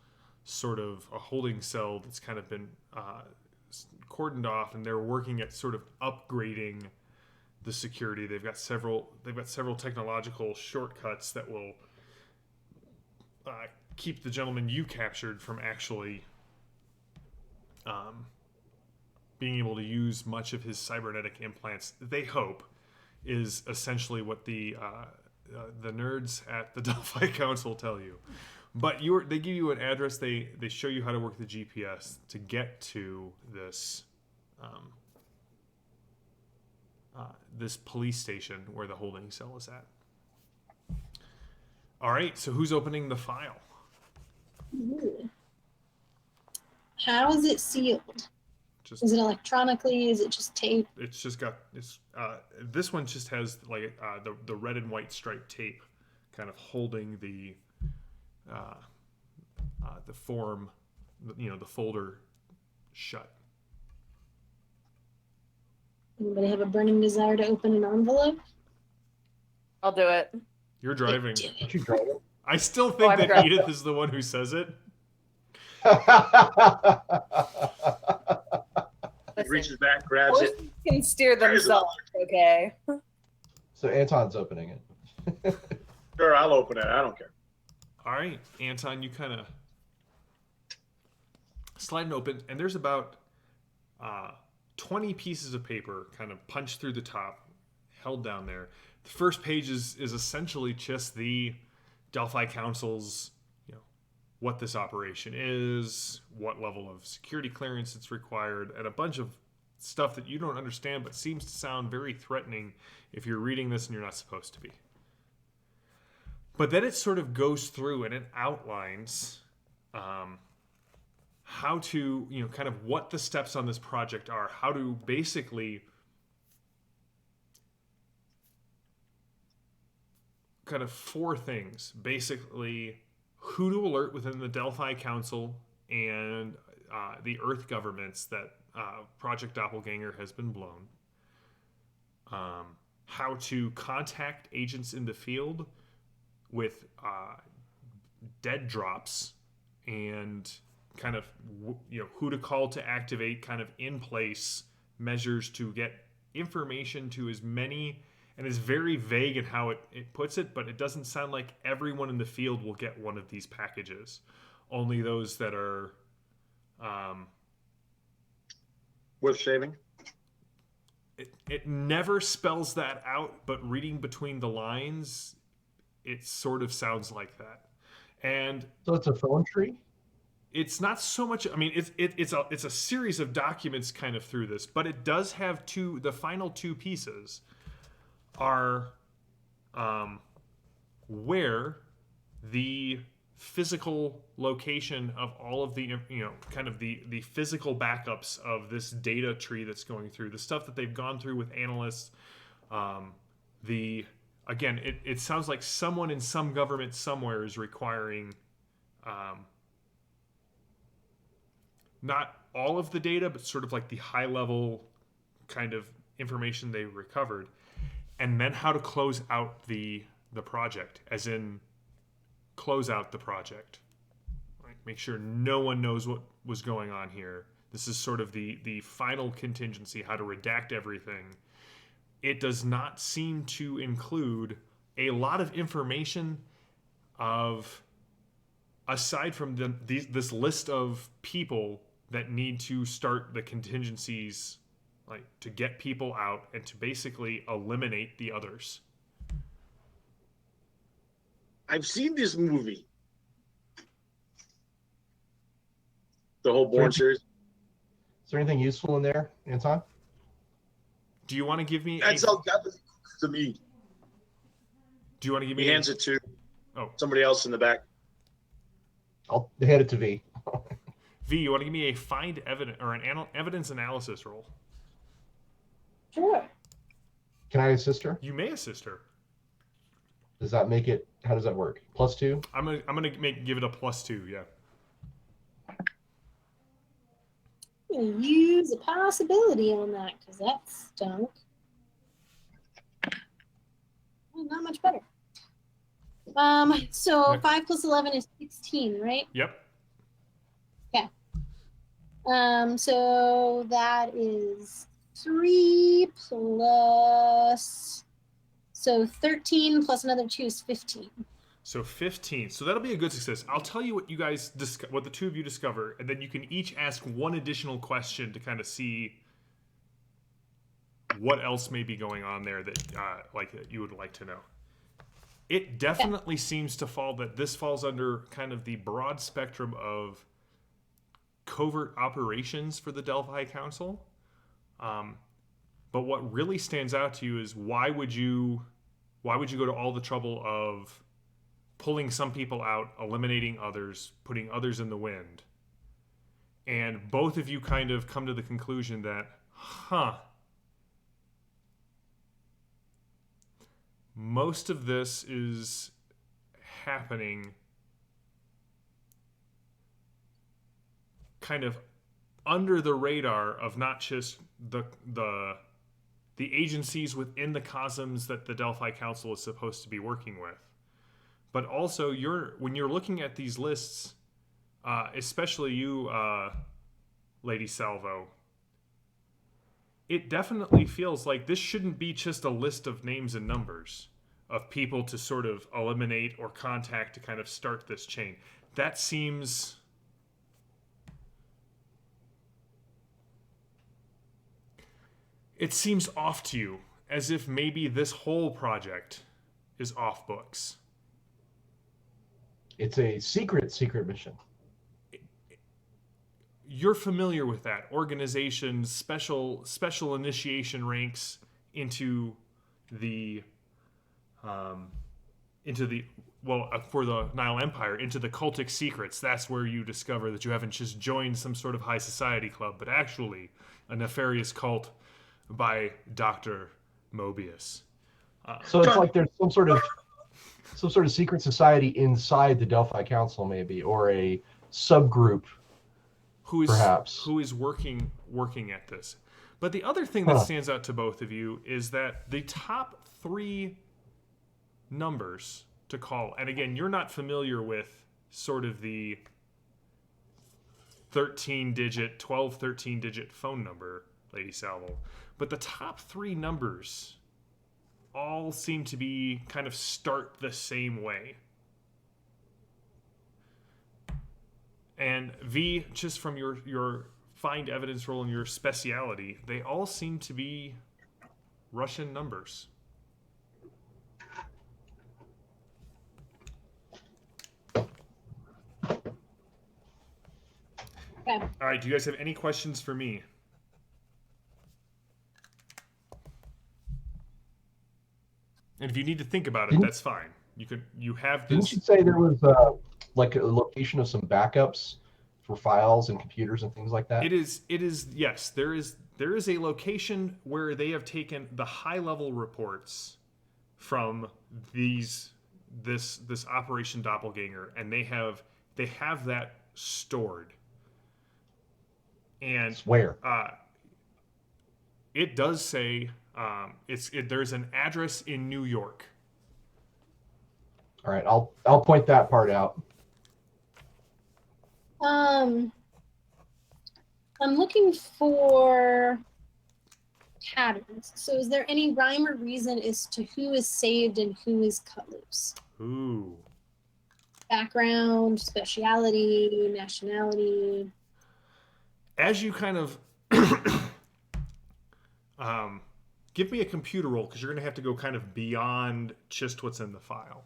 sort of a holding cell that's kind of been cordoned off, and they're working at sort of upgrading the security. They've got several technological shortcuts that will keep the gentleman you captured from actually being able to use much of his cybernetic implants. They hope is essentially what the nerds at the Delphi Council tell you. But they give you an address. They show you how to work the GPS to get to this this police station where the holding cell is at. All right, so who's opening the file? Ooh. How is it sealed? Is it electronically? Is it just tape? It's just got this one just has like the red and white striped tape, kind of holding the form, the folder shut. Anybody have a burning desire to open an envelope? I'll do it. You're driving. Aren't you driving? I still think that driving. Edith is the one who says it. He reaches back, grabs it. Horses can steer themselves, okay? So Anton's opening it. Sure, I'll open it. I don't care. All right, Anton, you kind of slide it open, and there's about 20 pieces of paper kind of punched through the top, held down there. The first page is essentially just the Delphi Council's, what this operation is, what level of security clearance it's required, and a bunch of stuff that you don't understand but seems to sound very threatening if you're reading this and you're not supposed to be. But then it sort of goes through and it outlines how to, kind of what the steps on this project are, how to basically kind of 4 things. Basically, who to alert within the Delphi Council and the Earth governments that Project Doppleganger has been blown. How to contact agents in the field with dead drops, and kind of who to call to activate kind of in place measures to get information to as many. And it's very vague in how it puts it, but it doesn't sound like everyone in the field will get one of these packages. Only those that are Worth saving? It never spells that out, but reading between the lines, it sort of sounds like that. And So it's a phone tree? it's not so much. I mean, it's a series of documents kind of through this, but it does have the final 2 pieces are where the physical location of all of the, kind of the physical backups of this data tree that's going through, the stuff that they've gone through with analysts, the again, it sounds like someone in some government somewhere is requiring not all of the data, but sort of like the high level kind of information they recovered, and then how to close out the project, as in close out the project. Right? Make sure no one knows what was going on here. This is sort of the final contingency, how to redact everything. It does not seem to include a lot of information of, aside from this list of people that need to start the contingencies, like to get people out and to basically eliminate the others. I've seen this movie. The whole Bourne series. Is there anything useful in there, Anton? Do you want to give me? That's all got to me. Do you want to give me? He hands it to Oh, somebody else in the back. I'll hand it to V. V, you want to give me a find evidence or an evidence analysis roll? Sure. Can I assist her? You may assist her. Does that make it? How does that work? +2? I'm gonna give it a +2. Yeah. I'm gonna use a possibility on that because that stunk. Well, not much better. So Yeah. 5 + 11 is 16, right? Yep. So that is 3 plus, so 13 plus another 2 is 15. So 15. So that'll be a good success. I'll tell you what you guys what the two of you discover, and then you can each ask one additional question to kind of see what else may be going on there that that you would like to know. It definitely seems to fall that this falls under kind of the broad spectrum of covert operations for the Delphi Council. But what really stands out to you is why would you go to all the trouble of pulling some people out, eliminating others, putting others in the wind? And both of you kind of come to the conclusion that, most of this is happening kind of under the radar of not just the agencies within the cosms that the Delphi Council is supposed to be working with, but also when you're looking at these lists, especially you, Lady Salvo, it definitely feels like this shouldn't be just a list of names and numbers of people to sort of eliminate or contact to kind of start this chain. That seems... It seems off to you, as if maybe this whole project is off books. It's a secret mission. You're familiar with that. Organizations, special initiation ranks into the for the Nile Empire, into the cultic secrets. That's where you discover that you haven't just joined some sort of high society club, but actually a nefarious cult by Dr. Mobius. So it's like there's some sort of secret society inside the Delphi Council, maybe, or a subgroup, who is working at this. But the other thing that stands out to both of you is that the top 3 numbers to call, and again, you're not familiar with sort of the 13-digit phone number, Lady Salvo, but the top 3 numbers all seem to be kind of start the same way. And V, just from your find evidence roll and your speciality, they all seem to be Russian numbers. Okay. All right, do you guys have any questions for me? And if you need to think about it, that's fine. You have this. Didn't you say there was like a location of some backups for files and computers and things like that? It is yes, there is a location where they have taken the high level reports from this Operation Doppleganger, and they have that stored. And Where? it does say there's an address in New York. All right, I'll point that part out. I'm looking for patterns. So is there any rhyme or reason as to who is saved and who is cut loose? Ooh. Background, speciality, nationality. As you kind of give me a computer roll, because you're going to have to go kind of beyond just what's in the file.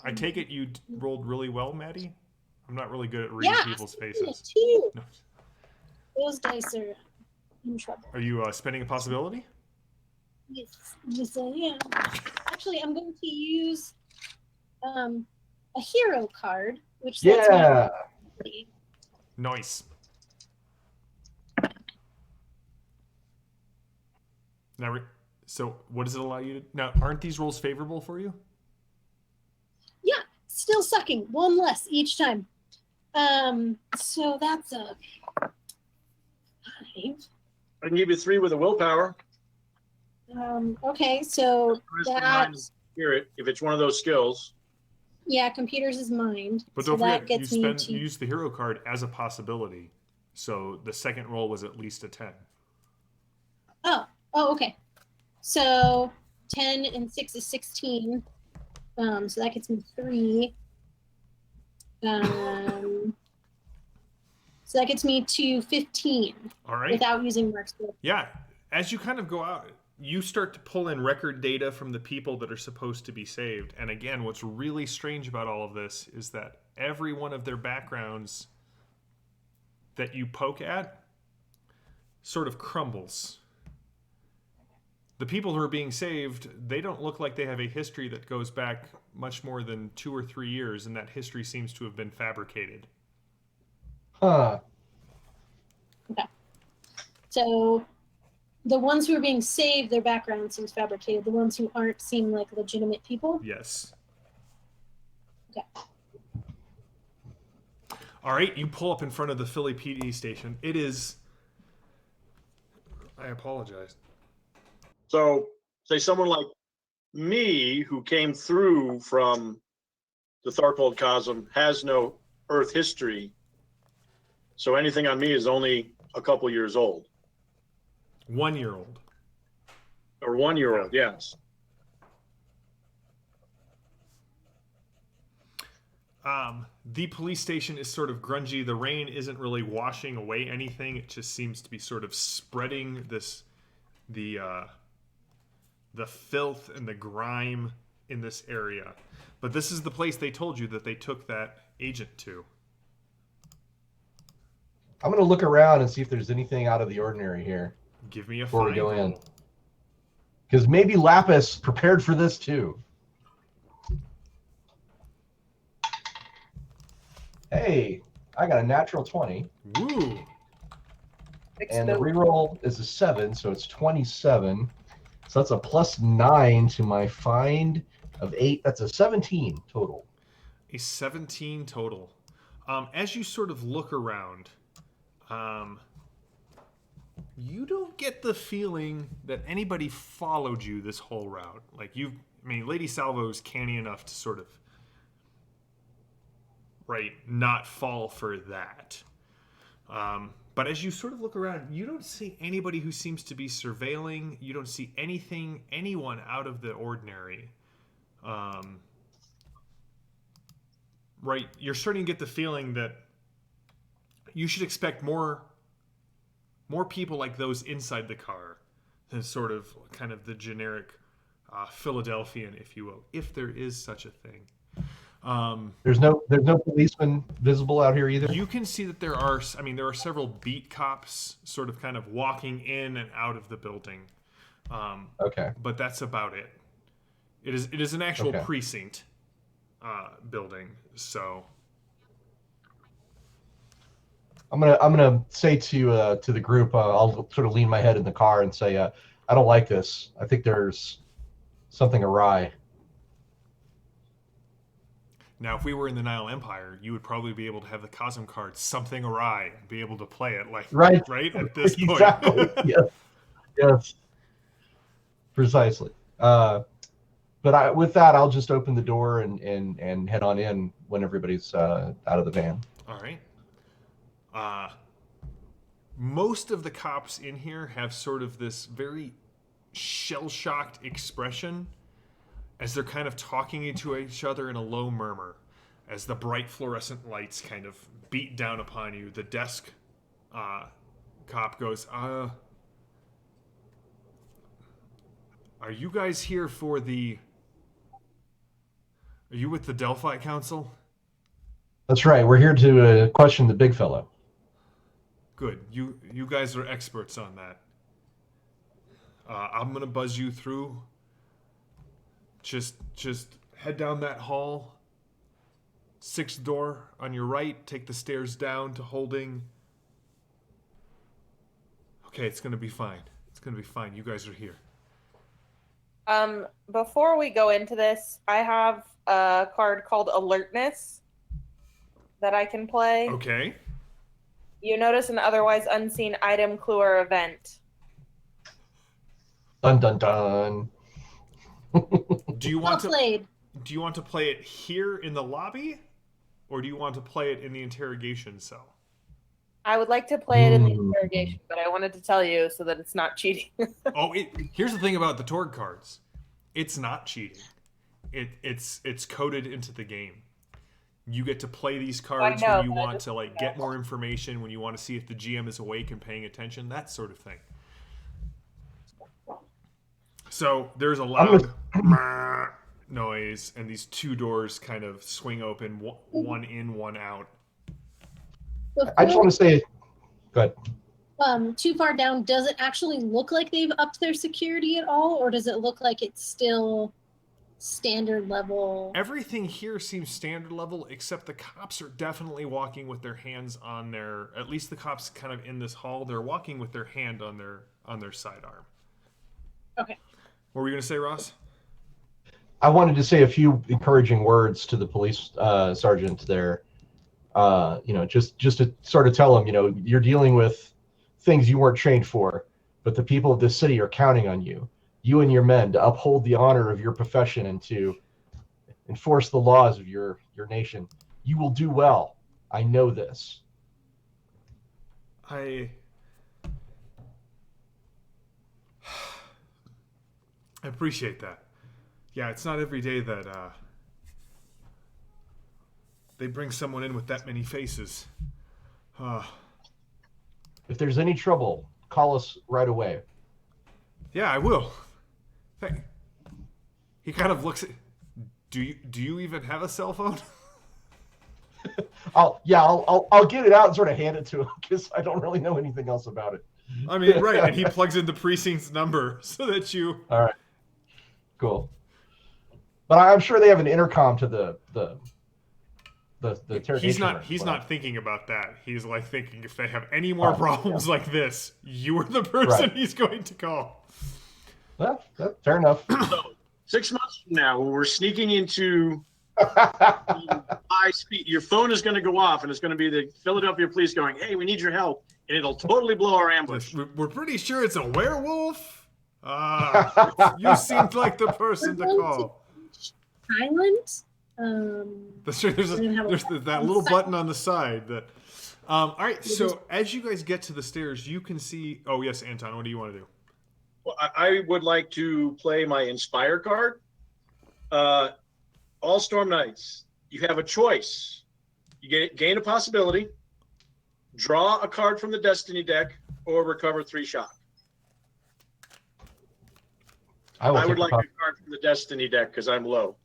I take it you rolled really well, Maddie? I'm not really good at reading people's faces. Too. No. Those dice are in trouble. Are you spending a possibility? Yes, I am. Actually, I'm going to use a hero card, which lets me. Nice. Now, so what does it allow you to? Now, aren't these rolls favorable for you? Yeah, still sucking. One less each time. So that's a 5. I can give you 3 with a willpower. Okay, so that's Spirit, if it's one of those skills. Yeah, computers is mind. But so don't that forget, gets you me to use the hero card as a possibility. So the second roll was at least a 10. Oh, okay. So 10 and 6 is 16. So that gets me 3. So that gets me to 15. All right. Without using mark skill. Yeah. As you kind of go out, you start to pull in record data from the people that are supposed to be saved. And again, what's really strange about all of this is that every one of their backgrounds that you poke at sort of crumbles. The people who are being saved, they don't look like they have a history that goes back much more than 2 or 3 years, and that history seems to have been fabricated. Huh. Okay. So the ones who are being saved, their background seems fabricated. The ones who aren't seem like legitimate people. Yes. Okay. All right, you pull up in front of the Philly PD station. It is... I apologize. So, say someone like me who came through from the Tharpold Cosm has no Earth history. So anything on me is only a couple years old. 1 year old. Or 1 year old, yes. The police station is sort of grungy. The rain isn't really washing away anything. It just seems to be sort of spreading the filth and the grime in this area. But this is the place they told you that they took that agent to. I'm going to look around and see if there's anything out of the ordinary here. Give me a before we find go in. roll. Because maybe Lapis prepared for this too. Hey, I got a natural 20. Woo! And the reroll is a 7, so it's 27. So that's a +9 to my find of 8. That's a 17 total. A 17 total. As you sort of look around, you don't get the feeling that anybody followed you this whole route. Like Lady Salvo's canny enough to sort of, not fall for that. But as you sort of look around, you don't see anybody who seems to be surveilling. You don't see anyone out of the ordinary. You're starting to get the feeling that you should expect more people like those inside the car than sort of kind of the generic Philadelphian, if you will, if there is such a thing. There's no policeman visible out here either. You can see that there are several beat cops sort of kind of walking in and out of the building. Okay. But that's about it. It is an actual precinct building. So. I'm gonna say to the group, I'll sort of lean my head in the car and say, I don't like this. I think there's something awry. Now, if we were in the Nile Empire, you would probably be able to have the Cosm card something awry and be able to play it like Right. right at this point. Exactly. Yes. Yes. Precisely. With that, I'll just open the door and head on in when everybody's out of the van. All right. Most of the cops in here have sort of this very shell-shocked expression as they're kind of talking to each other in a low murmur as the bright fluorescent lights kind of beat down upon you. The desk cop goes, Are you guys here for the... Are you with the Delphi Council? That's right. We're here to question the big fellow. Good. You guys are experts on that. I'm gonna buzz you through. Just head down that hall. 6th door on your right. Take the stairs down to holding. Okay, it's gonna be fine. It's gonna be fine. You guys are here. Before we go into this, I have a card called Alertness that I can play. Okay. You notice an otherwise unseen item, clue, or event. Dun dun dun. Do you Well want to played. do you want to play it here in the lobby, or do you want to play it in the interrogation cell? I would like to play it in the Hmm. interrogation, but I wanted to tell you so that it's not cheating. Here's the thing about the Torg cards. It's not cheating. It's coded into the game. You get to play these cards I know, when you but I want just- to like get more information, when you want to see if the GM is awake and paying attention, that sort of thing. So there's a loud noise, and these 2 doors kind of swing open, one in, one out. I just want to say, go ahead. Too far down, does it actually look like they've upped their security at all, or does it look like it's still standard level? Everything here seems standard level, except the cops are definitely walking with their hands on their. At least the cops kind of in this hall, they're walking with their hand on their sidearm. Okay. What were you gonna say, Ross? I wanted to say a few encouraging words to the police sergeant there. Just to sort of tell them, you're dealing with things you weren't trained for, but the people of this city are counting on you and your men, to uphold the honor of your profession and to enforce the laws of your nation. You will do well. I know this. I appreciate that. Yeah, it's not every day that they bring someone in with that many faces. If there's any trouble, call us right away. Yeah, I will. He kind of looks at. Do you even have a cell phone? I'll get it out and sort of hand it to him because I don't really know anything else about it. I mean, right, and he plugs in the precinct's number so that you. All right, cool. But I'm sure they have an intercom to the interrogation. He's not thinking about that. He's like thinking if they have any more problems like this, you are the person he's going to call. Well, fair enough. So 6 months from now, when we're sneaking into high speed, your phone is going to go off, and it's going to be the Philadelphia police going, "Hey, we need your help," and it'll totally blow our ambush. We're pretty sure it's a werewolf. You seemed like the person to call. Silent. There's that little button on the side that. All right, so as you guys get to the stairs, you can see. Oh yes, Anton, what do you want to do? Well, I would like to play my Inspire card. All Storm Knights, you have a choice. You gain a possibility, draw a card from the Destiny deck, or recover 3 shock. I would like a card from the Destiny deck because I'm low.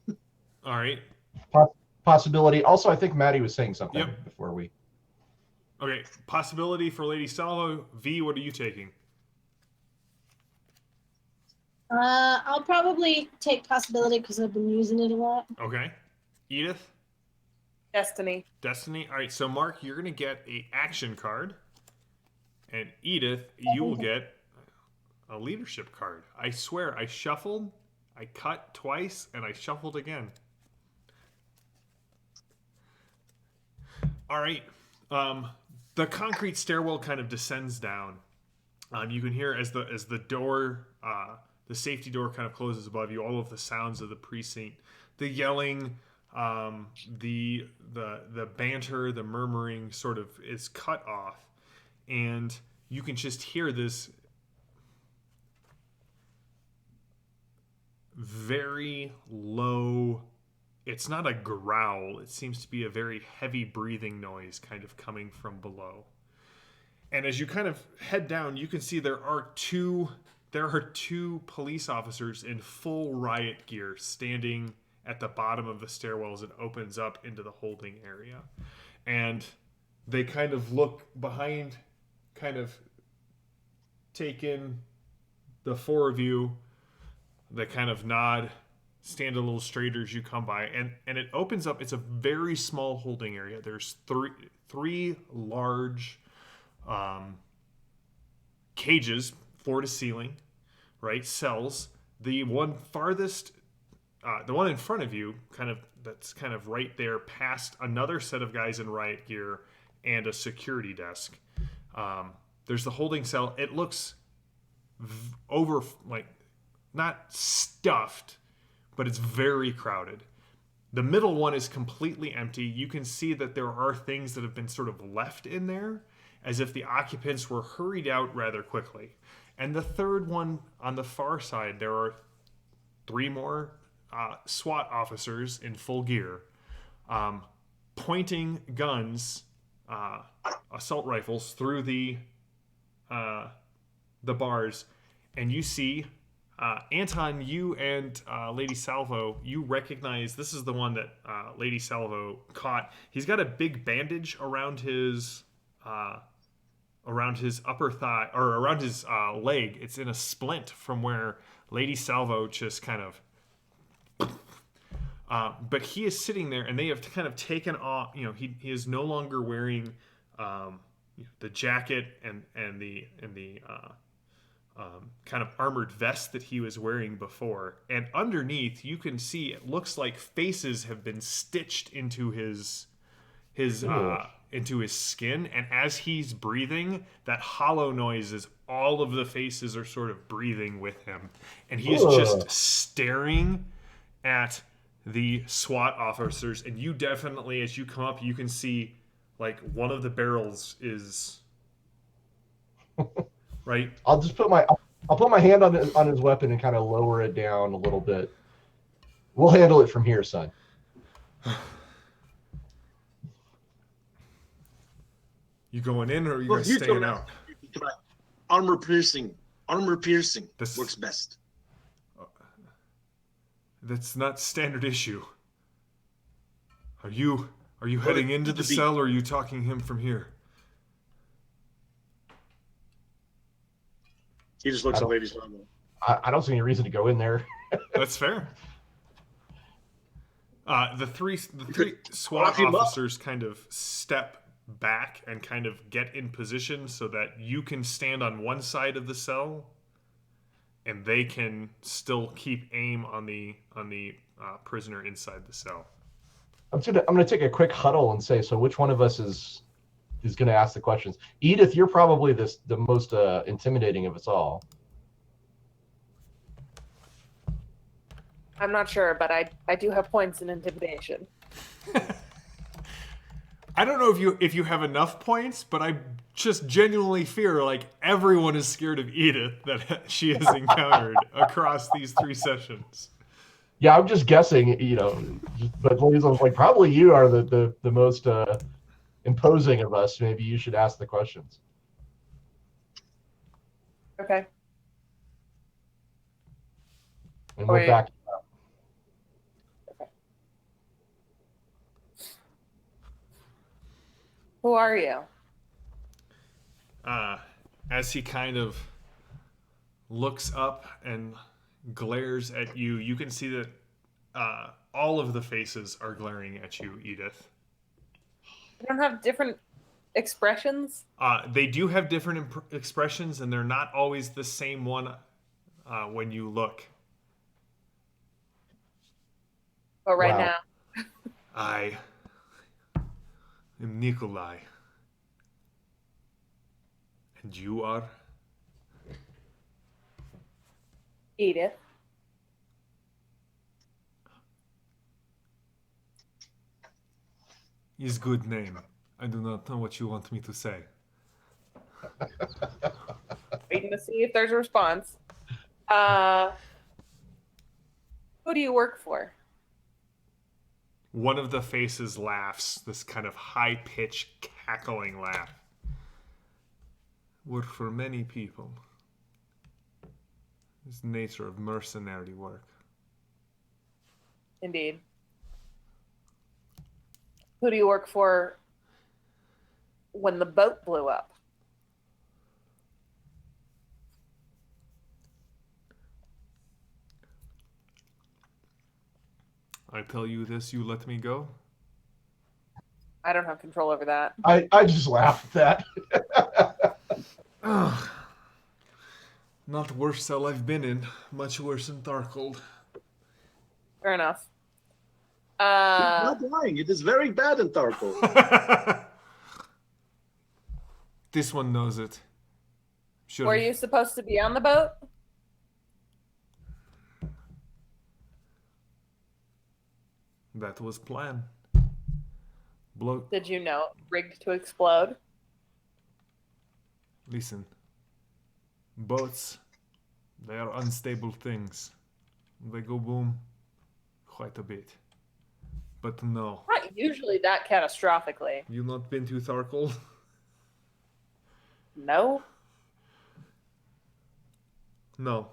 All right. Possibility. Also, I think Maddie was saying something before we. Okay, possibility for Lady Salvo. V, what are you taking? I'll probably take possibility because I've been using it a lot. Okay. Edith? Destiny. Destiny. All right, so Mark, you're going to get a action card. And Edith, you will get a leadership card. I swear, I shuffled, I cut twice, and I shuffled again. All right. The concrete stairwell kind of descends down. You can hear as the door, the safety door kind of closes above you, all of the sounds of the precinct, the yelling, the banter, the murmuring sort of is cut off, and you can just hear this very low. It's not a growl. It seems to be a very heavy breathing noise kind of coming from below. And as you kind of head down, you can see there are two police officers in full riot gear standing at the bottom of the stairwell as it opens up into the holding area. And they kind of look behind, kind of take in the four of you. They kind of nod, stand a little straighter as you come by, and it opens up. It's a very small holding area. There's three large cages, floor to ceiling, right? Cells. The one farthest, the one in front of you, that's kind of right there, past another set of guys in riot gear and a security desk. There's the holding cell. It looks not stuffed, but it's very crowded. The middle one is completely empty. You can see that there are things that have been sort of left in there, as if the occupants were hurried out rather quickly. And the third one on the far side, there are three more SWAT officers in full gear, pointing guns, assault rifles through the bars. And you see, Anton, you and Lady Salvo, you recognize this is the one that Lady Salvo caught. He's got a big bandage around his upper thigh, or around his leg. It's in a splint from where Lady Salvo just kind of but he is sitting there, and they have kind of taken off. He is no longer wearing the jacket and the kind of armored vest that he was wearing before. And underneath, you can see it looks like faces have been stitched into his skin. And as he's breathing, that hollow noise is all of the faces are sort of breathing with him. And he is just staring at the SWAT officers. And you definitely, as you come up, you can see like one of the barrels is right. I'll put my hand on his weapon and kind of lower it down a little bit. We'll handle it from here, son. You going in, or are you guys staying out? Armor piercing. This works best. That's not standard issue. Are you heading into the cell, or are you talking him from here? He just looks at Lady Salvo. I don't see any reason to go in there. That's fair. The three SWAT officers kind of step back and kind of get in position so that you can stand on one side of the cell, and they can still keep aim on the prisoner inside the cell. I'm gonna take a quick huddle and say, so which one of us is going to ask the questions? Edith, you're probably the most intimidating of us all. I'm not sure, but I do have points in intimidation. I don't know if you have enough points, but I just genuinely fear like everyone is scared of Edith that she has encountered across these 3 sessions. Yeah, I'm just guessing, but ladies, I'm like, probably you are the most imposing of us. Maybe you should ask the questions. Okay. And we're back. Okay. Who are you? As he kind of looks up and glares at you, you can see that all of the faces are glaring at you, Edith. They don't have different expressions. They do have different expressions, and they're not always the same one when you look. But right Wow. now, I am Nikolai. And you are? Edith. Is good name. I do not know what you want me to say. Waiting to see if there's a response. Who do you work for? One of the faces laughs, this kind of high-pitched, cackling laugh. Work for many people. It's the nature of mercenary work. Indeed. Who do you work for when the boat blew up? I tell you this, you let me go? I don't have control over that. I just laugh at that. Ugh. Not worse cell I've been in. Much worse than Darkhold. Fair enough. Not lying. It is very bad in Tarkov. This one knows it. Sure. Were you supposed to be on the boat? That was plan. Blow. Did you know rigged to explode? Listen. Boats, they are unstable things. They go boom quite a bit. But no. Not usually that catastrophically. You not been to Tharkol? No. No.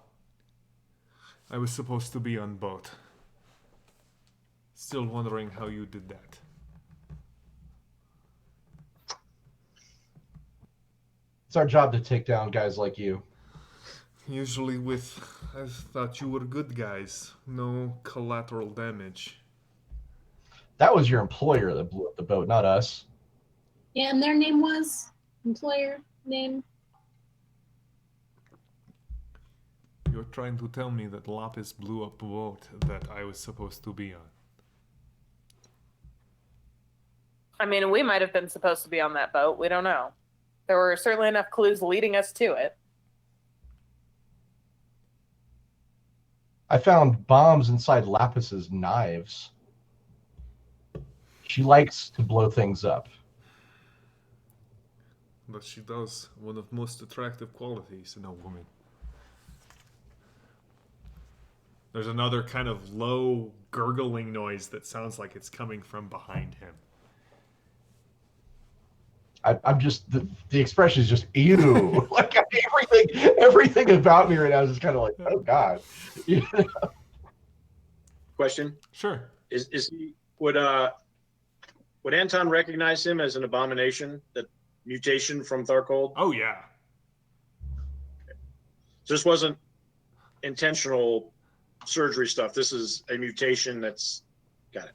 I was supposed to be on boat. Still wondering how you did that. It's our job to take down guys like you. Usually I thought you were good guys. No collateral damage. That was your employer that blew up the boat, not us. Yeah, and their name was employer name. You're trying to tell me that Lapis blew up a boat that I was supposed to be on. I mean, we might have been supposed to be on that boat. We don't know. There were certainly enough clues leading us to it. I found bombs inside Lapis's knives. She likes to blow things up. But she does one of most attractive qualities in a woman. There's another kind of low gurgling noise that sounds like it's coming from behind him. I'm just the expression is just ew. Like everything about me right now is just kind of like, oh god. You know? Question: Sure. Is he would Anton recognize him as an abomination? That mutation from Tharkold? Oh yeah. This wasn't intentional surgery stuff. This is a mutation that's got it.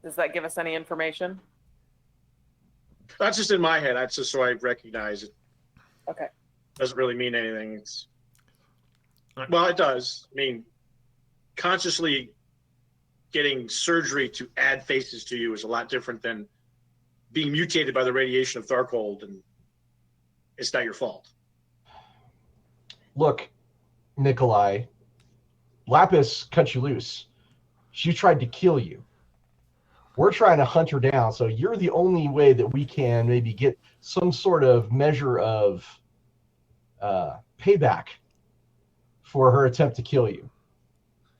Does that give us any information? That's just in my head. That's just so I recognize it. Okay. Doesn't really mean anything. It's Right. well, it does. I mean, consciously getting surgery to add faces to you is a lot different than being mutated by the radiation of Tharkold, and it's not your fault. Look, Nikolai, Lapis cut you loose. She tried to kill you. We're trying to hunt her down, so you're the only way that we can maybe get some sort of measure of payback for her attempt to kill you.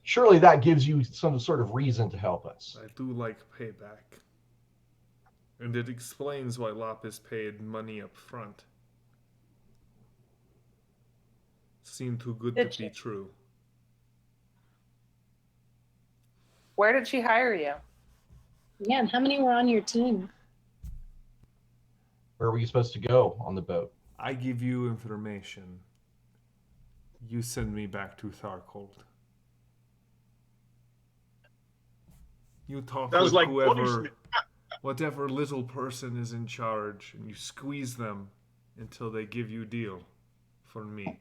Surely that gives you some sort of reason to help us. I do like payback. And it explains why Lapis paid money up front. Seemed too good Did to she? be true. Where did she hire you? Yeah, and how many were on your team? Where were you supposed to go on the boat? I give you information. You send me back to Tharkold. You talk Sounds with like whoever, punishment. whatever little person is in charge, and you squeeze them until they give you deal for me.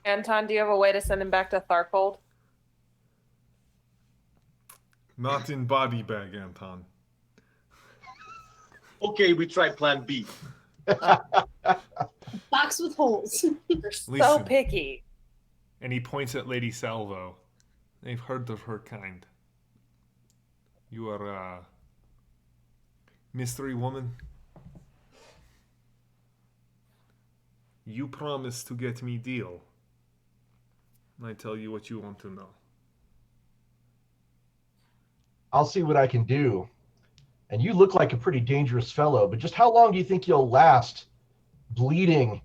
Anton, do you have a way to send him back to Tharkold? Not in body bag, Anton. Okay, we try plan B. Box with holes. You're so Listen. picky. And he points at Lady Salvo. They've heard of her kind. You are a mystery woman. You promise to get me deal. I tell you what you want to know. I'll see what I can do. And you look like a pretty dangerous fellow, but just how long do you think you'll last bleeding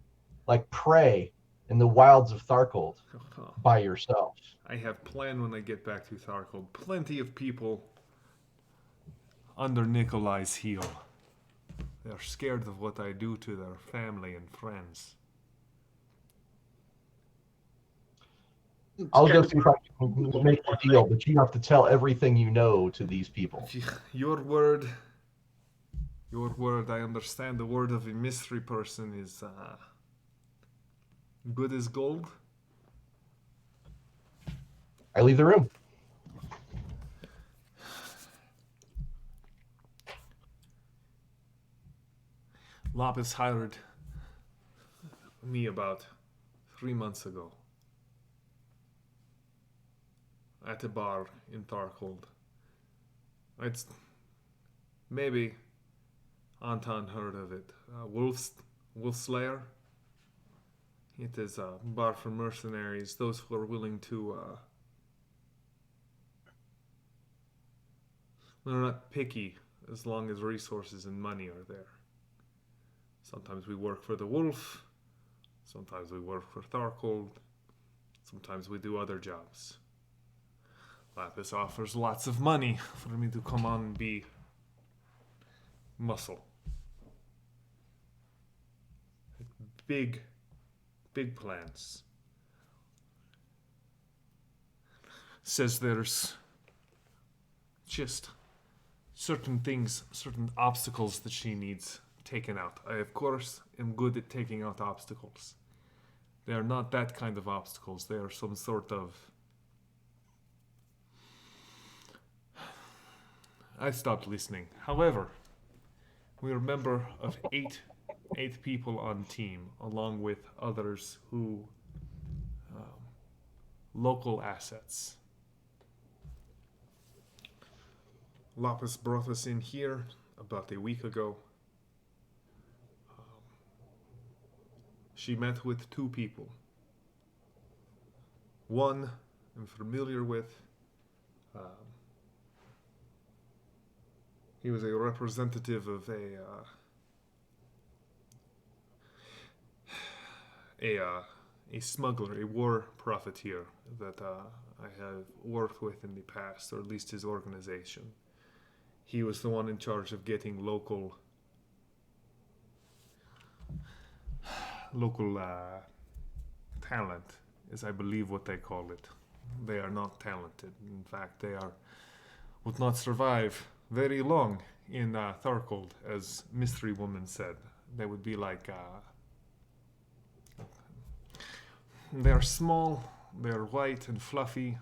like prey in the wilds of Tharkold by yourself? I have planned when I get back to Tharkold. Plenty of people under Nikolai's heel. They're scared of what I do to their family and friends. I'll go see if I can make a deal, but you have to tell everything you know to these people. Your word, I understand the word of a mystery person is good as gold. I leave the room. Lapis hired me about 3 months ago at a bar in Tharkold. It's maybe Anton heard of it. Wolf Slayer. It is a bar for mercenaries, those who are willing to. They're not picky as long as resources and money are there. Sometimes we work for the Wolf. Sometimes we work for Tharkold. Sometimes we do other jobs. Lapis offers lots of money for me to come on and be muscle. Big plans. Says there's just certain things, certain obstacles that she needs taken out. I, of course, am good at taking out obstacles. They are not that kind of obstacles. They are some sort of... I stopped listening. However, we are a member of eight people on team, along with others who... local assets. Lapis brought us in here about a week ago. She met with 2 people. One I'm familiar with. He was a representative of a smuggler, a war profiteer that I have worked with in the past, or at least his organization. He was the one in charge of getting local talent, is I believe what they call it. They are not talented. In fact, they would not survive very long in Tharkold, as Mystery Woman said. They would be like... they are small, they are white and fluffy.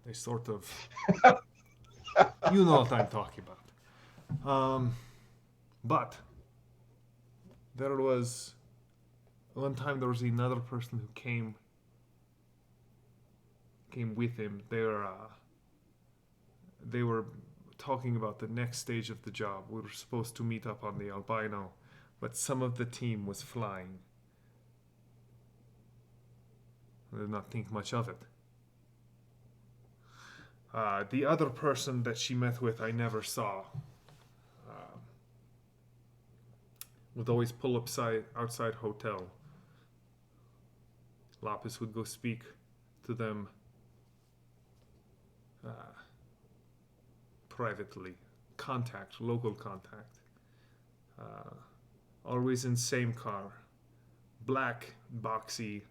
They sort of... you know what I'm talking about. But there was... One time there was another person who came with him. They were talking about the next stage of the job. We were supposed to meet up on the Albino, but some of the team was flying. I did not think much of it. The other person that she met with, I never saw. Would always pull up outside hotel. Lapis would go speak to them privately. Local contact. Always in same car. Black, boxy.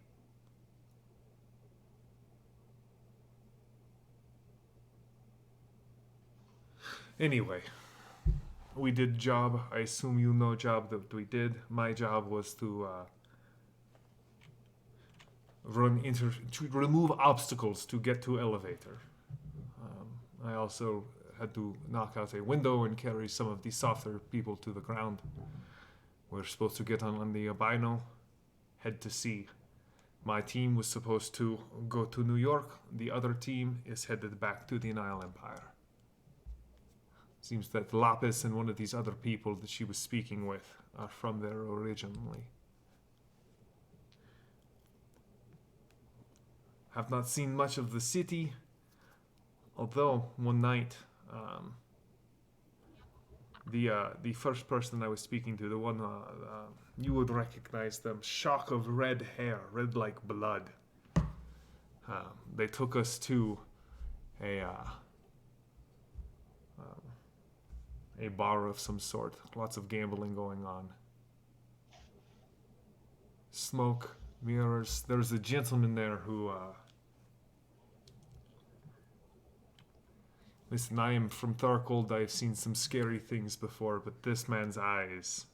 Anyway, we did job. I assume you know job that we did. My job was to to remove obstacles to get to elevator. I also had to knock out a window and carry some of the softer people to the ground. We're supposed to get on the albino, head to sea. My team was supposed to go to New York. The other team is headed back to the Nile Empire. Seems that Lapis and one of these other people that she was speaking with are from there originally. Have not seen much of the city, although one night, the first person I was speaking to, the one you would recognize them, shock of red hair, red like blood. They took us to a bar of some sort. Lots of gambling going on. Smoke, mirrors. There's a gentleman there who listen, I am from Tharkold. I've seen some scary things before, but this man's eyes,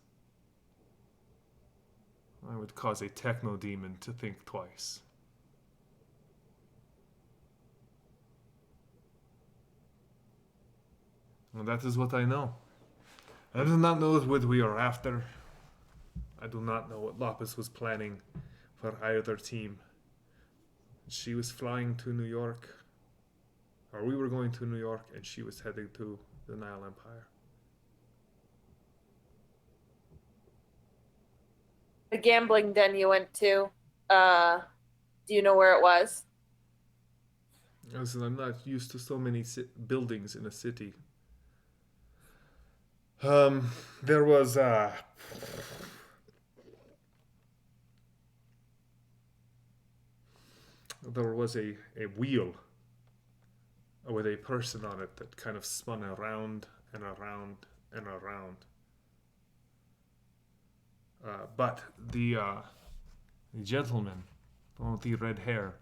I would cause a techno demon to think twice. And that is what I know. I do not know what we are after. I do not know what Lapis was planning for either team. She was flying to New York. Or we were going to New York and she was heading to the Nile Empire. The gambling den you went to, do you know where it was? Listen, I'm not used to so many buildings in a city. There was a wheel with a person on it that kind of spun around and around and around. But the gentleman, the one with the red hair,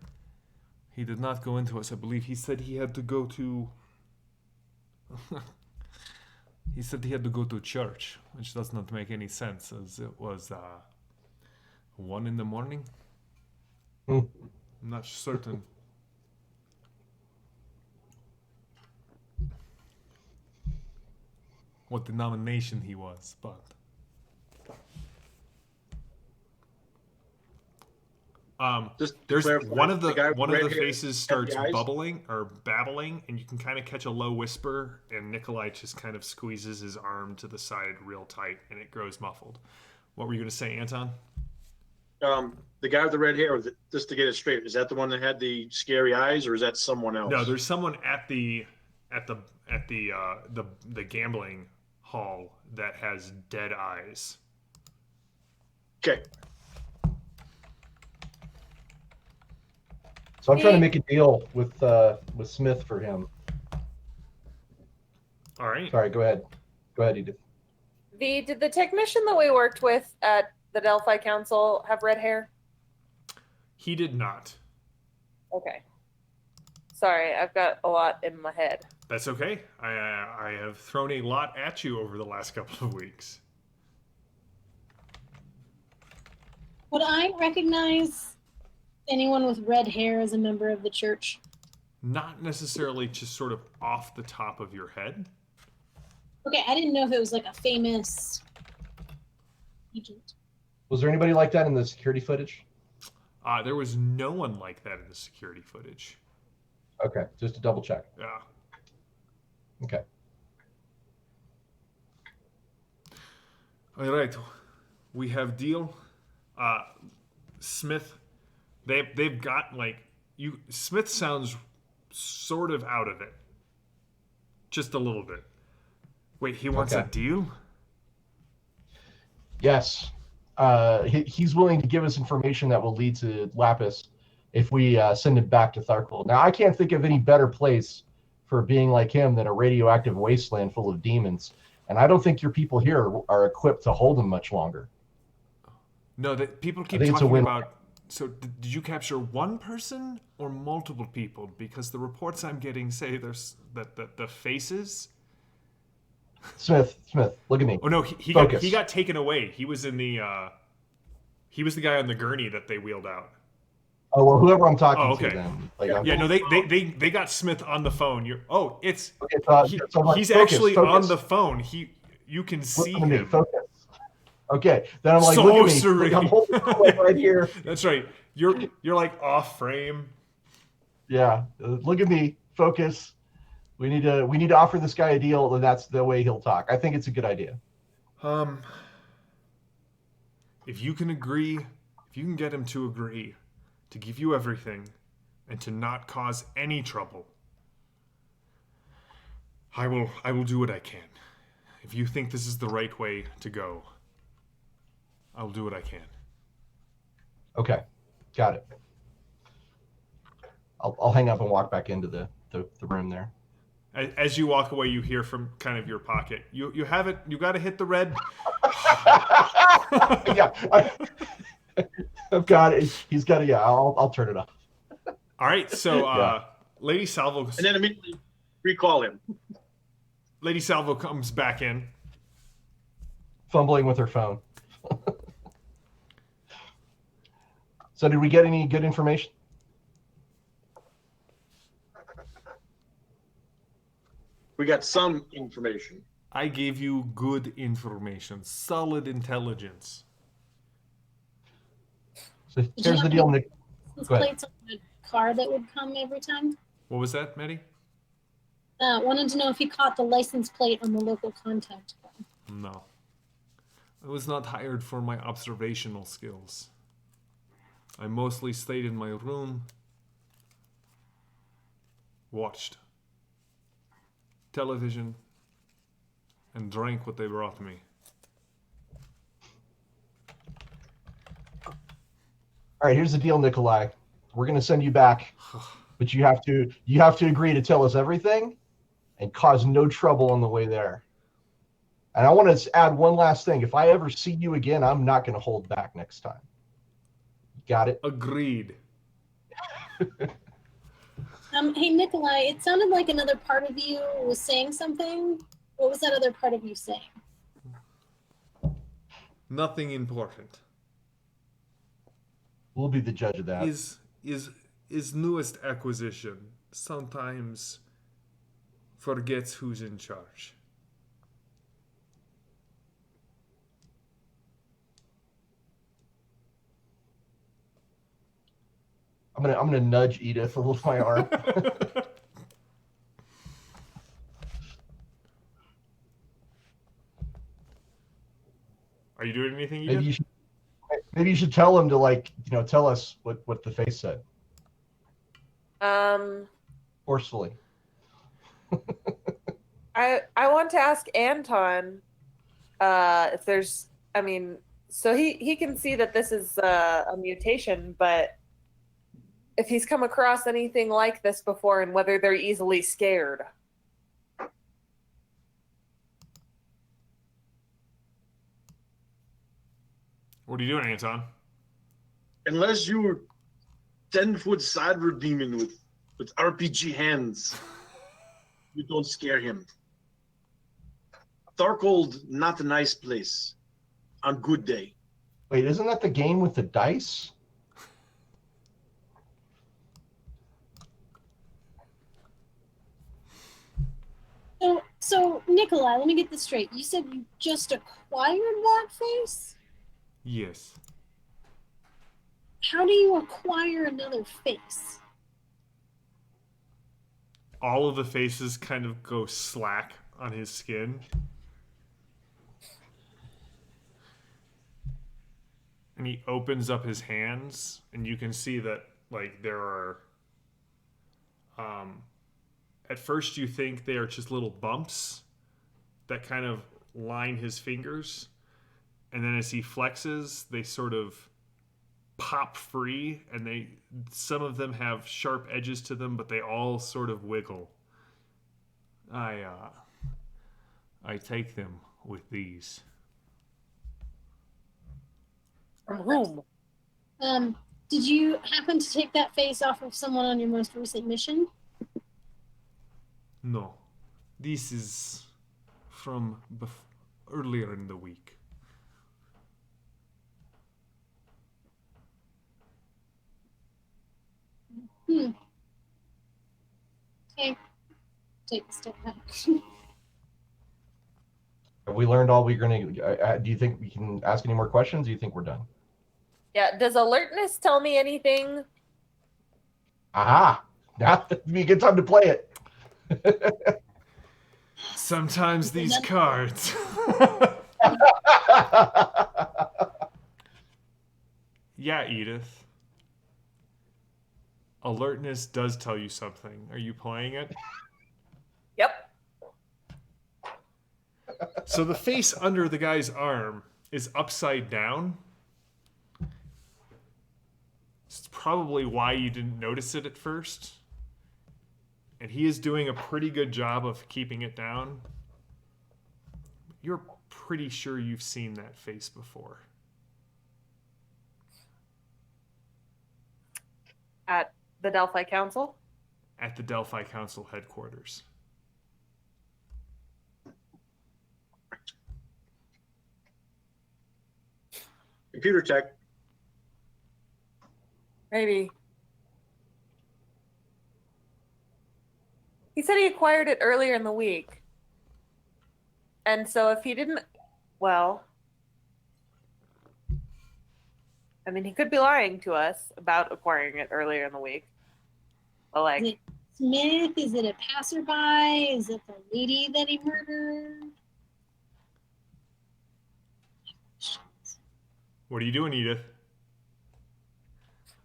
he did not go into us. I believe he said he had to go to. He said he had to go to church, which does not make any sense, as it was 1 a.m. I'm not certain. What denomination he was, but Just there's clarify, one of the guy with one of red the hair faces had starts the eyes? bubbling or babbling, and you can kind of catch a low whisper, and Nikolai just kind of squeezes his arm to the side real tight, and it grows muffled. What were you going to say, Anton? The guy with the red hair, just to get it straight, is that the one that had the scary eyes, or is that someone else? No, there's someone at the gambling hall that has dead eyes. Okay. So I'm trying to make a deal with Smith for him. All right. Sorry, go ahead. Go ahead, Edith. Did the technician that we worked with at the Delphi Council have red hair? He did not. Okay. Sorry, I've got a lot in my head. That's okay. I have thrown a lot at you over the last couple of weeks. Would I recognize anyone with red hair as a member of the church? Not necessarily just sort of off the top of your head. Okay, I didn't know if it was like a famous agent. Was there anybody like that in the security footage? There was no one like that in the security footage. Okay, just to double check. Yeah. Okay. All right. We have deal. Smith, they've got like you. Smith sounds sort of out of it, just a little bit. Wait, he wants a Okay. deal? Yes. He's willing to give us information that will lead to Lapis if we send him back to Tharkol. Now, I can't think of any better place for being like him than a radioactive wasteland full of demons. And I don't think your people here are equipped to hold him much longer. No, that people keep think it's a talking win. about. So, did you capture one person or multiple people? Because the reports I'm getting say there's that the faces Smith, look at me. Oh no, he got taken away. He was in the he was the guy on the gurney that they wheeled out. Oh well, whoever I'm talking Oh, okay. to then. Like, Yeah, no, they got Smith on the phone. It's okay, so he's focus, actually focus. on the phone. You can see Look at me, him. focus. Okay, then I'm like, look at me. Look, I'm holding the mic right here. That's right. You're like off frame. Yeah, look at me. Focus. We need to offer this guy a deal, and that's the way he'll talk. I think it's a good idea. If you can get him to agree to give you everything and to not cause any trouble, I will do what I can. If you think this is the right way to go, I'll do what I can. Okay, got it. I'll hang up and walk back into the room there. As you walk away, you hear from kind of your pocket. You have it. You got to hit the red. Yeah, I've got it. He's got it. Yeah, I'll turn it off. All right. So, Yeah. Lady Salvo, And then immediately recall him. Lady Salvo comes back in. Fumbling with her phone. So, did we get any good information? We got some information. I gave you good information, solid intelligence. So Did here's you the deal, have Nick. License Go ahead. plates on the car that would come every time. What was that, Maddie? Wanted to know if he caught the license plate on the local contact car. No. I was not hired for my observational skills. I mostly stayed in my room, watched television, and drank what they brought me. All right, here's the deal, Nikolai. We're gonna send you back, but you have to agree to tell us everything and cause no trouble on the way there. And I want to add one last thing. If I ever see you again, I'm not gonna hold back next time. Got it? Agreed. Hey Nikolai, it sounded like another part of you was saying something. What was that other part of you saying? Nothing important. We'll be the judge of that. His newest acquisition sometimes forgets who's in charge. I'm gonna nudge Edith with my arm. Are you doing anything, Edith? Maybe you should tell him to tell us what the face said forcefully. I want to ask Anton if there's, so he can see that this is a mutation, but if he's come across anything like this before and whether they're easily scared. What are you doing, Anton? Unless you're 10-foot cyber demon with RPG hands, you don't scare him. Darkhold, not a nice place on good day. Wait, isn't that the game with the dice? So Nikolai, let me get this straight. You said you just acquired that face? Yes. How do you acquire another face? All of the faces kind of go slack on his skin. And he opens up his hands, and you can see that, there are... at first you think they are just little bumps that kind of line his fingers. And then as he flexes, they sort of pop free, and some of them have sharp edges to them, but they all sort of wiggle. I take them with these. From whom? Did you happen to take that face off of someone on your most recent mission? No. This is from earlier in the week. Okay. Take a step back. Have we learned all we're going to... do you think we can ask any more questions? Do you think we're done? Yeah. Does alertness tell me anything? Aha! Now would be a good time to play it. Sometimes these cards. Yeah, Edith. Alertness does tell you something. Are you playing it? Yep. So the face under the guy's arm is upside down. It's probably why you didn't notice it at first. And he is doing a pretty good job of keeping it down. You're pretty sure you've seen that face before. At the Delphi Council? At the Delphi Council headquarters. Computer tech. Maybe. He said he acquired it earlier in the week. And so if he didn't, well, I mean, he could be lying to us about acquiring it earlier in the week. But like, Is it Smith? Is it a passerby? Is it the lady that he murdered? What are you doing, Edith?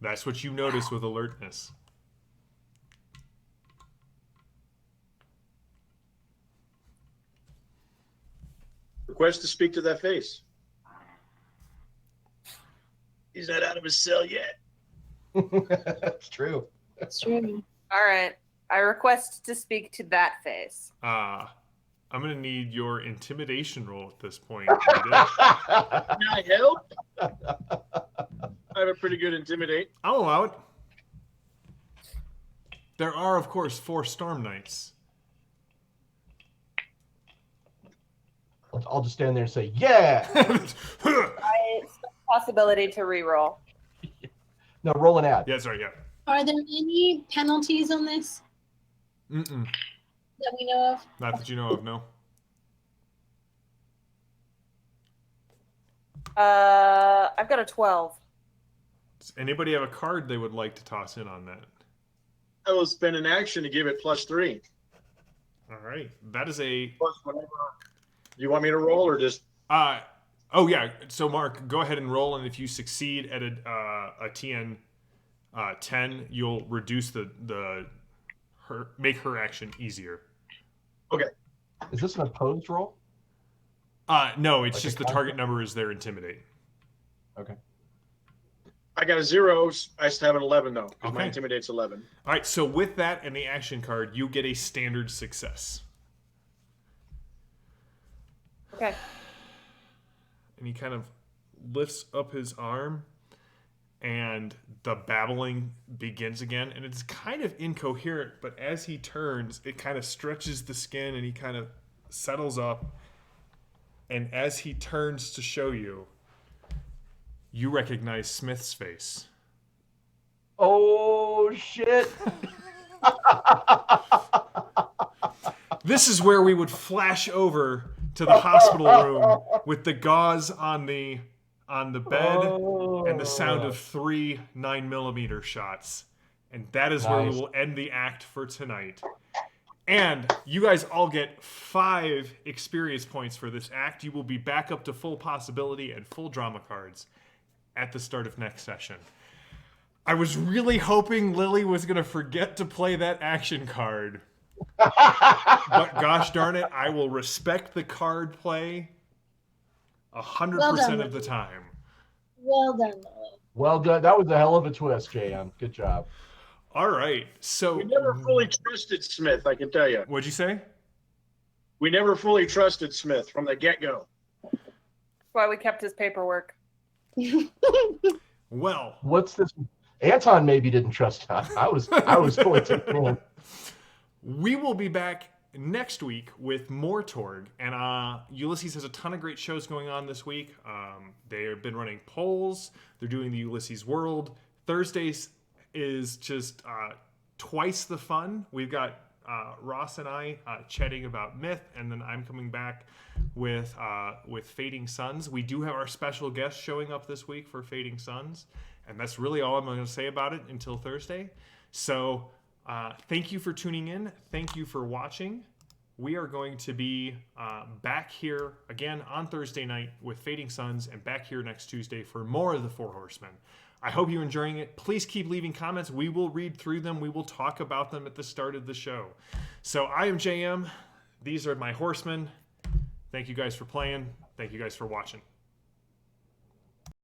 That's what you notice with alertness. Request to speak to that face. He's not out of his cell yet. That's true. It's true. all right, I request to speak to that face. I'm going to need your intimidation roll at this point, Edith. Can I help? I have a pretty good intimidate. I'll allow it. There are, of course, 4 Storm Knights. I'll just stand there and say, yeah! I possibility to reroll. No, roll an ad. Yeah, sorry, yeah. Are there any penalties on this Mm-mm. that we know of? Not that you know of, no. I've got a 12. Does anybody have a card they would like to toss in on that? I will spend an action to give it +3. All right. That is a... Plus whatever. Do you want me to roll or just... Oh, yeah. So, Mark, go ahead and roll, and if you succeed at a TN 10, you'll reduce make her action easier. Okay. Is this an opposed roll? No, it's Like just a the target number is their intimidate. Okay. I got a 0. I still have an 11, though. Because my Okay. intimidate's 11. All right, so with that and the action card, you get a standard success. Okay. And he kind of lifts up his arm, and the babbling begins again. And it's kind of incoherent, but as he turns, it kind of stretches the skin, and he kind of settles up. And as he turns to show you, you recognize Smith's face. Oh, shit. This is where we would flash over to the hospital room with the gauze on the bed and the sound of 3 9mm shots. And that is where we will end the act for tonight. And you guys all get 5 experience points for this act. You will be back up to full possibility and full drama cards at the start of next session. I was really hoping Lily was going to forget to play that action card. But gosh darn it, I will respect the card play 100% of the time. Well done, Lily. Well done. That was a hell of a twist, JM. Good job. All right, so... We never fully trusted Smith, I can tell you. What'd you say? We never fully trusted Smith from the get-go. That's why we kept his paperwork. Well... What's this? Anton maybe didn't trust us. I was fully taken in. We will be back next week with more Torg. And Ulysses has a ton of great shows going on this week. They have been running polls. They're doing the Ulysses World. Thursdays is just twice the fun. We've got Ross and I chatting about Myth, and then I'm coming back with Fading Suns. We do have our special guest showing up this week for Fading Suns, and that's really all I'm going to say about it until Thursday. So thank you for tuning in. Thank you for watching. We are going to be back here again on Thursday night with Fading Suns, and back here next Tuesday for more of the Four Horsemen. I hope you're enjoying it. Please keep leaving comments. We will read through them. We will talk about them at the start of the show. So I am JM. These are my horsemen. Thank you guys for playing. Thank you guys for watching.